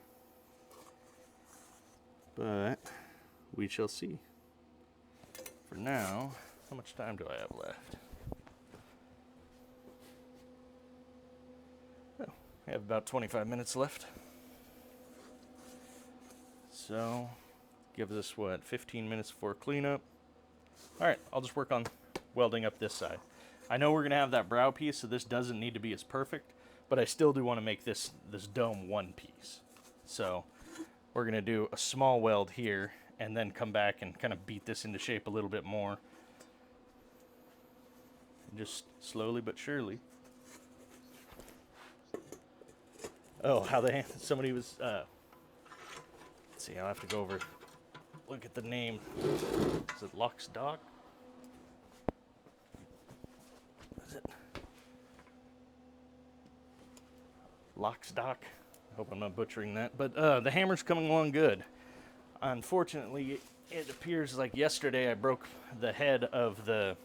But we shall see. For now, how much time do I have left? Oh, I have about 25 minutes left. So, gives us what, 15 minutes for cleanup. Alright, I'll just work on welding up this side. I know we're going to have that brow piece, so this doesn't need to be as perfect, but I still do want to make this dome one piece. So, we're going to do a small weld here, and then come back and kind of beat this into shape a little bit more. Just slowly but surely. Oh, somebody was, let's see, I'll have to go over, look at the name. Is it Lockstock? Is it? Lockstock? I hope I'm not butchering that. But the hammer's coming along good. Unfortunately, it appears like yesterday I broke the head of the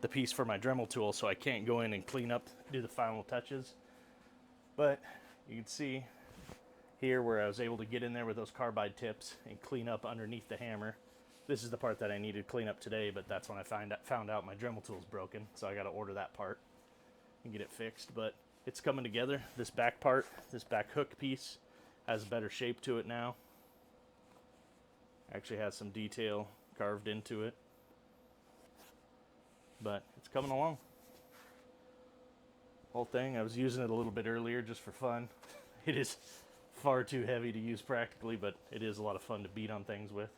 piece for my Dremel tool, so I can't go in and clean up, do the final touches. But you can see here where I was able to get in there with those carbide tips and clean up underneath the hammer. This is the part that I needed to clean up today, but that's when I found out my Dremel tool's broken, so I got to order that part and get it fixed. But it's coming together. This back part, this back hook piece, has better shape to it now. Actually has some detail carved into it. But it's coming along. Whole thing, I was using it a little bit earlier just for fun. It is far too heavy to use practically, but it is a lot of fun to beat on things with.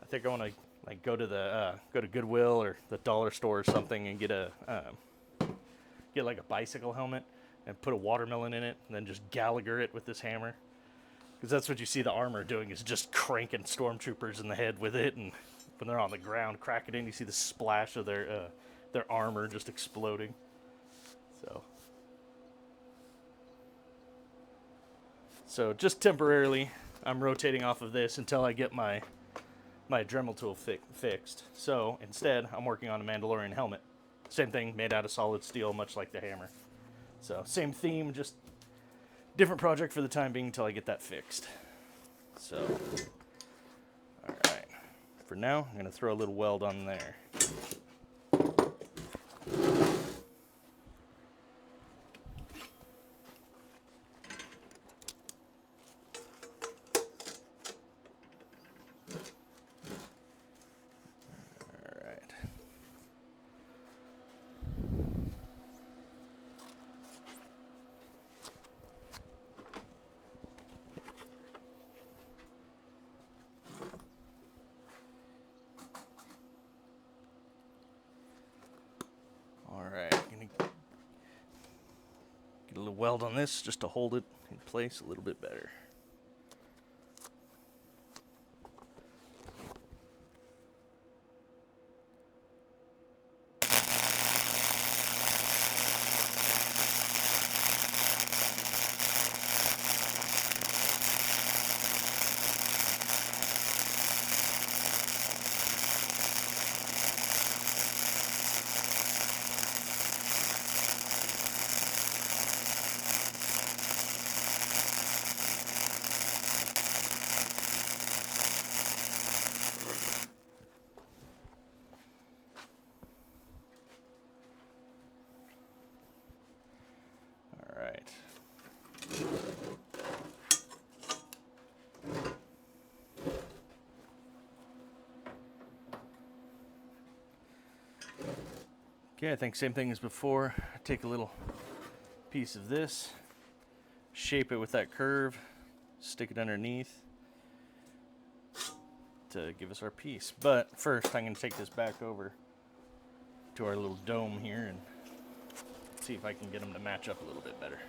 I think I want to like go to Goodwill or the dollar store or something and get like a bicycle helmet and put a watermelon in it and then just Gallagher it with this hammer. Because that's what you see the armor doing, is just cranking stormtroopers in the head with it, and when they're on the ground, cracking in, you see the splash of their armor just exploding. So just temporarily, I'm rotating off of this until I get my Dremel tool fixed. So instead, I'm working on a Mandalorian helmet. Same thing, made out of solid steel, much like the hammer. So same theme, just different project for the time being until I get that fixed. So, all right. For now, I'm going to throw a little weld on there. Alright, gonna get a little weld on this just to hold it in place a little bit better. Okay, I think same thing as before. Take a little piece of this, shape it with that curve, stick it underneath to give us our piece. But first I'm going to take this back over to our little dome here and see if I can get them to match up a little bit better.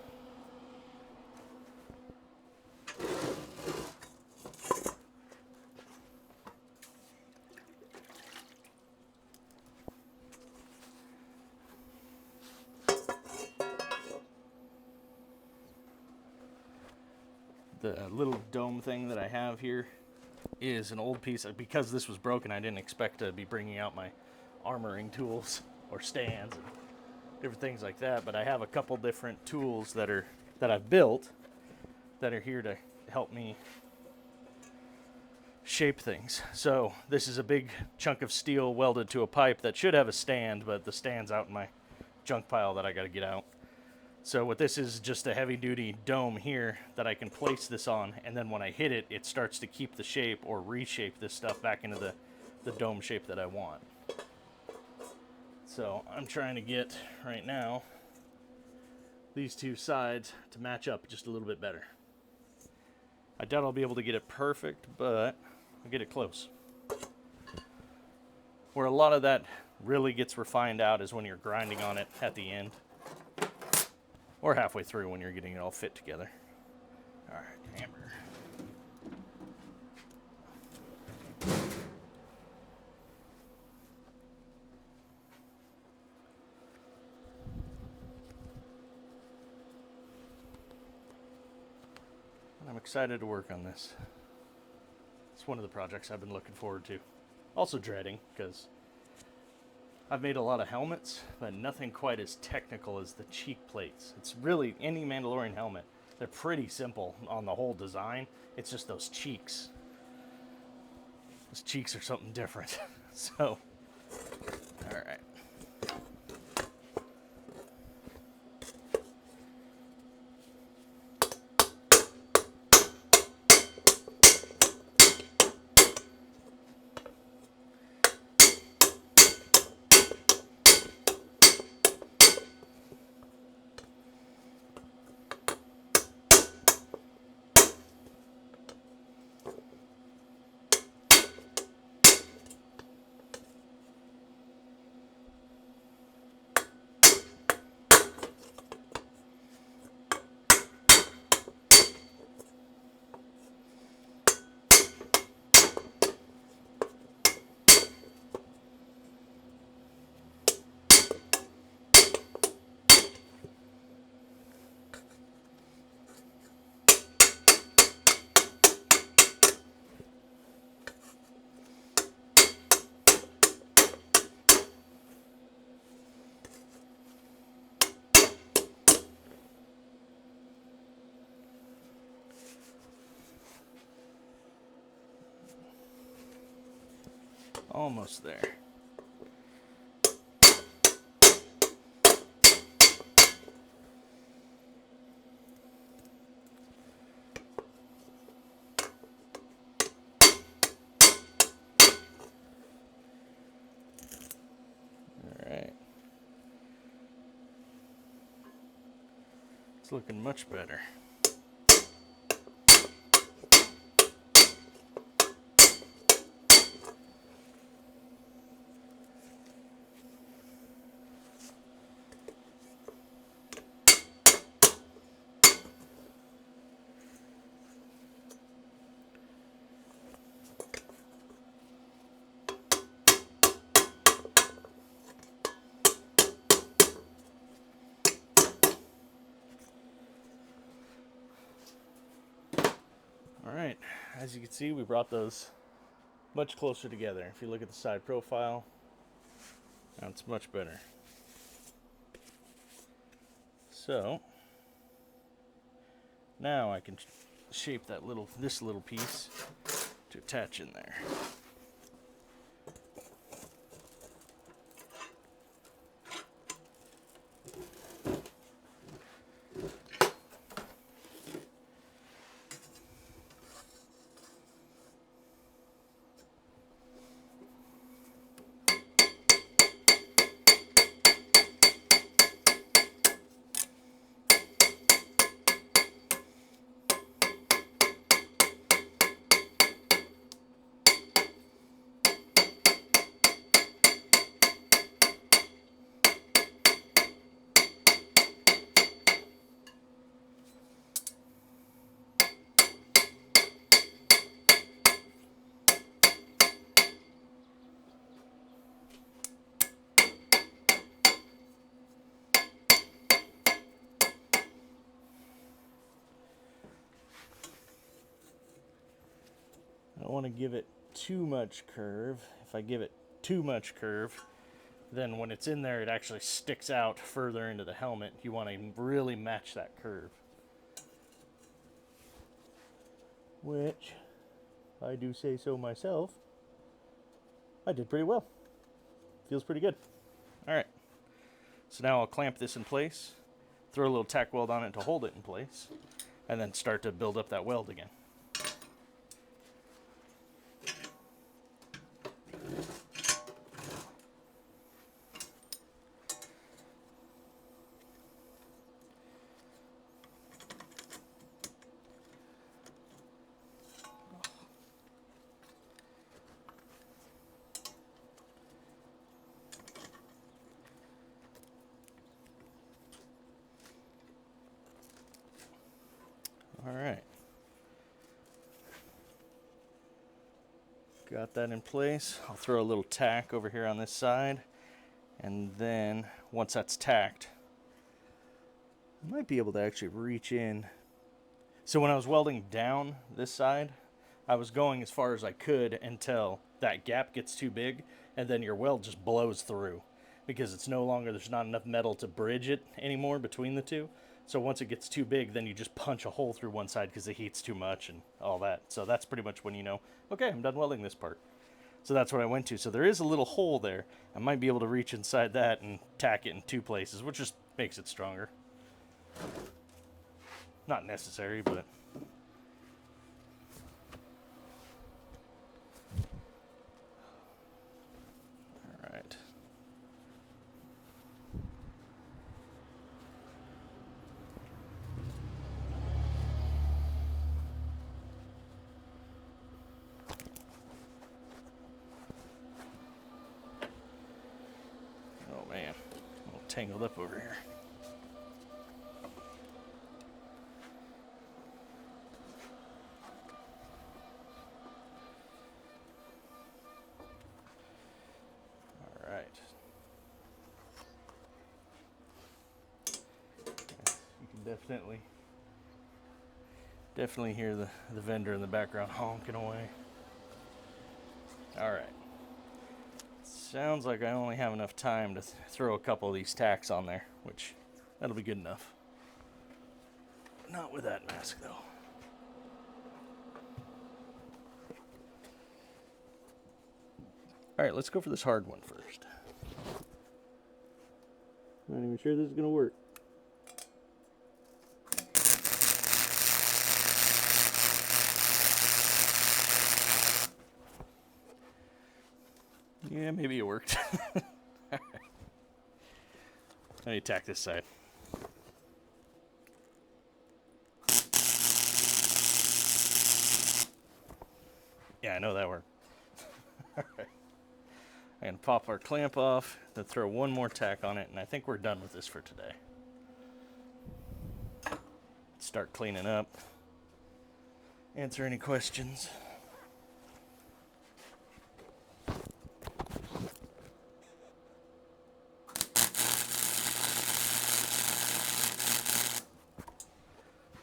The little dome thing that I have here is an old piece. Because this was broken, I didn't expect to be bringing out my armoring tools or stands and different things like that, but I have a couple different tools that I've built that are here to help me shape things. So this is a big chunk of steel welded to a pipe that should have a stand, but the stand's out in my junk pile that I got to get out. So what this is just a heavy duty dome here that I can place this on, and then when I hit it, it starts to keep the shape or reshape this stuff back into the dome shape that I want. So I'm trying to get, right now, these two sides to match up just a little bit better. I doubt I'll be able to get it perfect, but I'll get it close. Where a lot of that really gets refined out is when you're grinding on it at the end. Or halfway through when you're getting it all fit together. Alright, hammer. I'm excited to work on this. It's one of the projects I've been looking forward to. Also dreading, because I've made a lot of helmets, but nothing quite as technical as the cheek plates. It's really, any Mandalorian helmet, they're pretty simple on the whole design. It's just those cheeks. Those cheeks are something different. So, alright. Almost there. Alright. It's looking much better. Alright, as you can see, we brought those much closer together. If you look at the side profile, now it's much better. So, now I can shape this little piece to attach in there. I don't want to give it too much curve. If I give it too much curve, then when it's in there, it actually sticks out further into the helmet. You want to really match that curve. Which, I do say so myself, I did pretty well. Feels pretty good. Alright, so now I'll clamp this in place, throw a little tack weld on it to hold it in place, and then start to build up that weld again. Alright. Got that in place. I'll throw a little tack over here on this side. And then, once that's tacked, I might be able to actually reach in. So when I was welding down this side, I was going as far as I could until that gap gets too big, and then your weld just blows through. Because it's no longer, there's not enough metal to bridge it anymore between the two. So once it gets too big, then you just punch a hole through one side because the heat's too much and all that. So that's pretty much when you know, okay, I'm done welding this part. So that's what I went to. So there is a little hole there. I might be able to reach inside that and tack it in two places, which just makes it stronger. Not necessary, but... Alright. Oh man, I'm all tangled up over here. Alright. You can definitely hear the vendor in the background honking away. Alright. Sounds like I only have enough time to throw a couple of these tacks on there, which that'll be good enough. Not with that mask though. Alright, let's go for this hard one first. Not even sure this is going to work. Yeah, maybe it worked. Let me tack this side. Yeah, I know that worked. Alright. I'm going to pop our clamp off, then throw one more tack on it, and I think we're done with this for today. Start cleaning up. Answer any questions.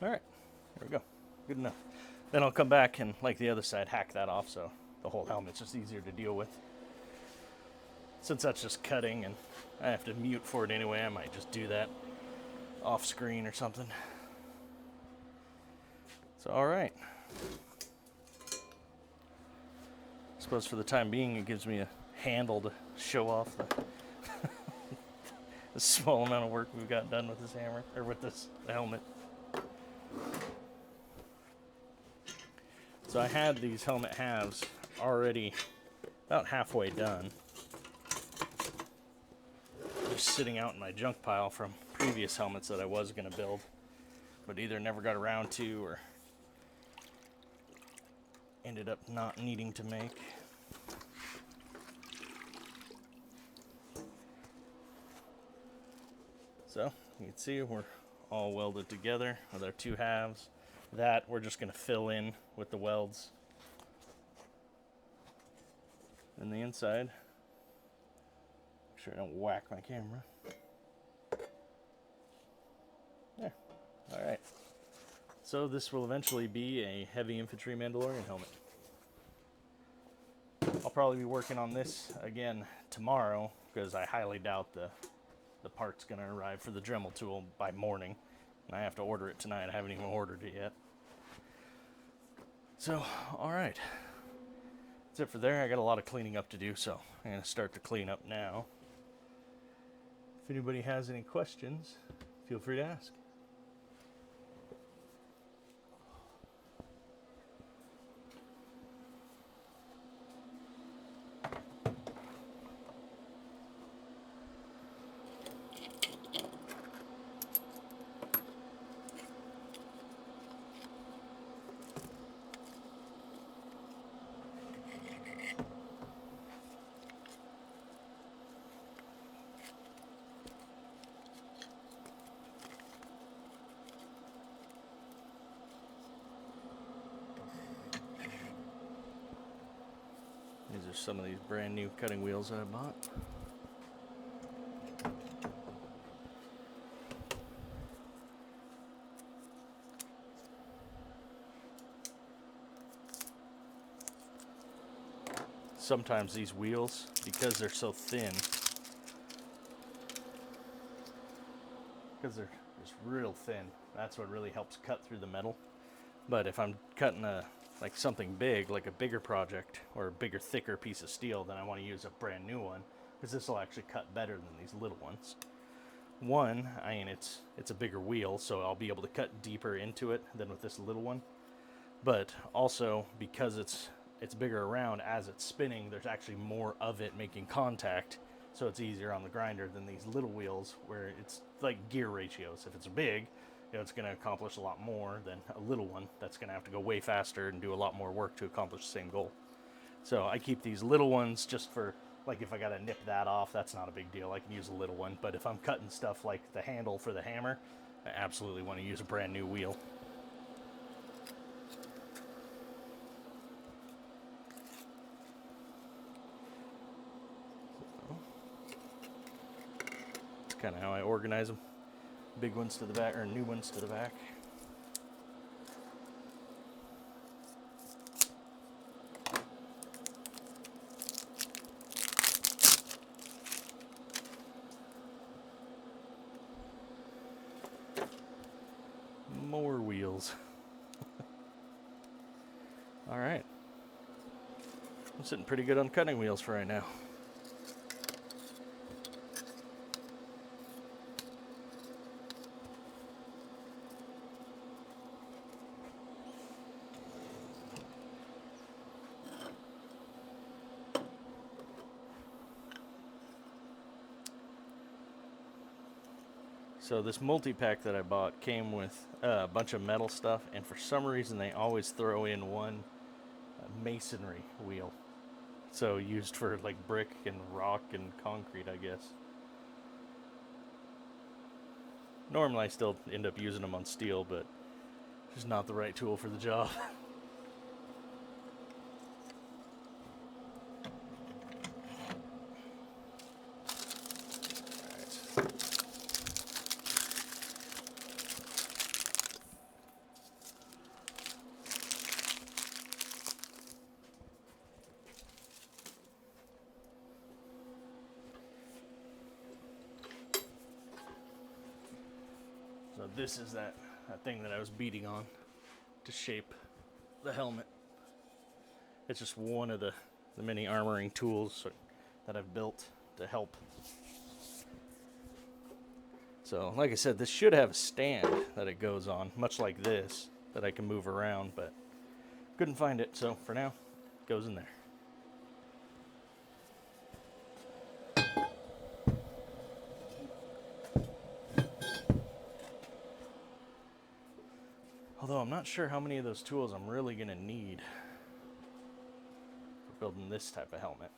Alright, there we go. Good enough. Then I'll come back and, like the other side, hack that off so the whole helmet's just easier to deal with. Since that's just cutting and I have to mute for it anyway, I might just do that off screen or something. So, alright. I suppose for the time being it gives me a handle to show off the small amount of work we've got done with this hammer, or with this helmet. So I had these helmet halves already about halfway done. Just sitting out in my junk pile from previous helmets that I was going to build, but either never got around to or ended up not needing to make. So you can see we're all welded together with our two halves. That we're just going to fill in with the welds. And the inside, make sure I don't whack my camera. There. Alright. So this will eventually be a heavy infantry Mandalorian helmet. I'll probably be working on this again tomorrow because I highly doubt the part's going to arrive for the Dremel tool by morning. And I have to order it tonight. I haven't even ordered it yet. So, alright. That's it for there. I got a lot of cleaning up to do, so I'm going to start to clean up now. If anybody has any questions, feel free to ask. These are some of these brand new cutting wheels that I bought. Sometimes these wheels, because they're so thin, because they're just real thin, that's what really helps cut through the metal. But if I'm cutting like something big, like a bigger project or a bigger, thicker piece of steel, then I want to use a brand new one because this will actually cut better than these little ones. One, I mean, it's a bigger wheel, so I'll be able to cut deeper into it than with this little one. But also because it's bigger around, as it's spinning, there's actually more of it making contact, so it's easier on the grinder than these little wheels where it's like gear ratios. If it's big, you know, it's going to accomplish a lot more than a little one that's going to have to go way faster and do a lot more work to accomplish the same goal. So I keep these little ones just for, like, if I got to nip that off, that's not a big deal. I can use a little one. But if I'm cutting stuff like the handle for the hammer, I absolutely want to use a brand new wheel. That's kind of how I organize them. Big ones to the back, or new ones to the back. More wheels. All right. I'm sitting pretty good on cutting wheels for right now. So this multi-pack that I bought came with a bunch of metal stuff, and for some reason they always throw in one masonry wheel. So used for like brick and rock and concrete, I guess. Normally I still end up using them on steel, but it's just not the right tool for the job. So this is that thing that I was beating on to shape the helmet. It's just one of the many armoring tools that I've built to help. So like I said, this should have a stand that it goes on, much like this, that I can move around, but couldn't find it, so for now, it goes in there. Although I'm not sure how many of those tools I'm really going to need for building this type of helmet.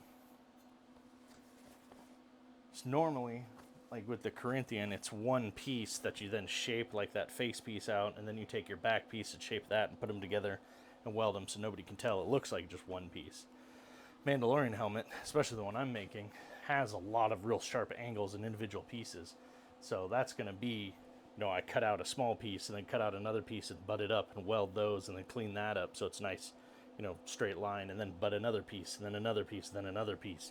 It's normally, like with the Corinthian, it's one piece that you then shape like that face piece out, and then you take your back piece and shape that and put them together and weld them so nobody can tell it looks like just one piece. Mandalorian helmet, especially the one I'm making, has a lot of real sharp angles and individual pieces. So that's going to be, I cut out a small piece and then cut out another piece and butt it up and weld those and then clean that up so it's nice, straight line, and then butt another piece and then another piece and then another piece.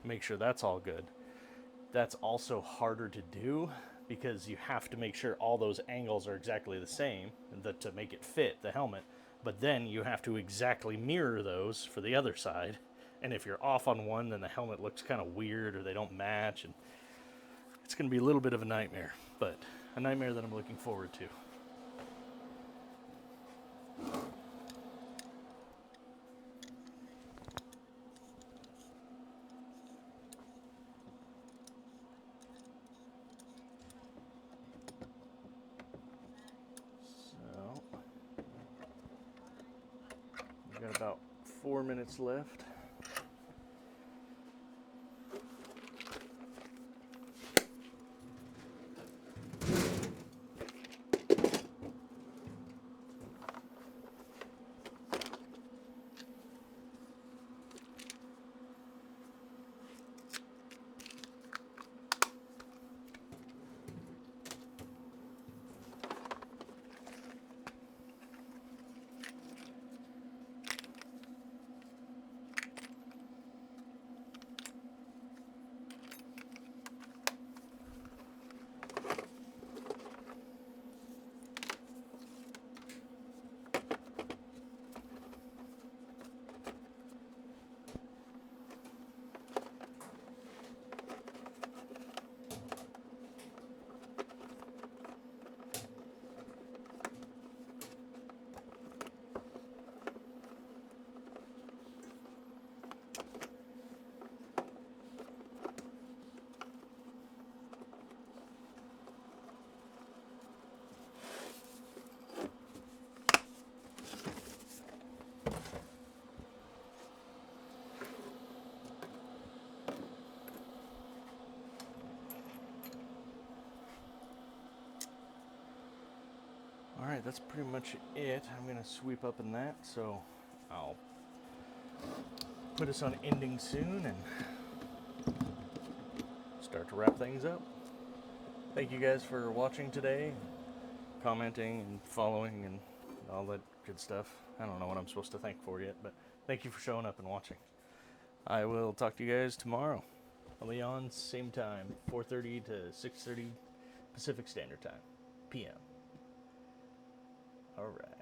Make sure that's all good. That's also harder to do because you have to make sure all those angles are exactly the same to make it fit the helmet. But then you have to exactly mirror those for the other side. And if you're off on one, then the helmet looks kind of weird or they don't match. And it's going to be a little bit of a nightmare, but a nightmare that I'm looking forward to. So, we've got about 4 minutes left. Alright, that's pretty much it. I'm going to sweep up in that, so I'll put us on ending soon and start to wrap things up. Thank you guys for watching today, commenting and following and all that good stuff. I don't know what I'm supposed to thank for yet, but thank you for showing up and watching. I will talk to you guys tomorrow. I'll be on same time, 4:30 to 6:30 Pacific Standard Time, PM. All right.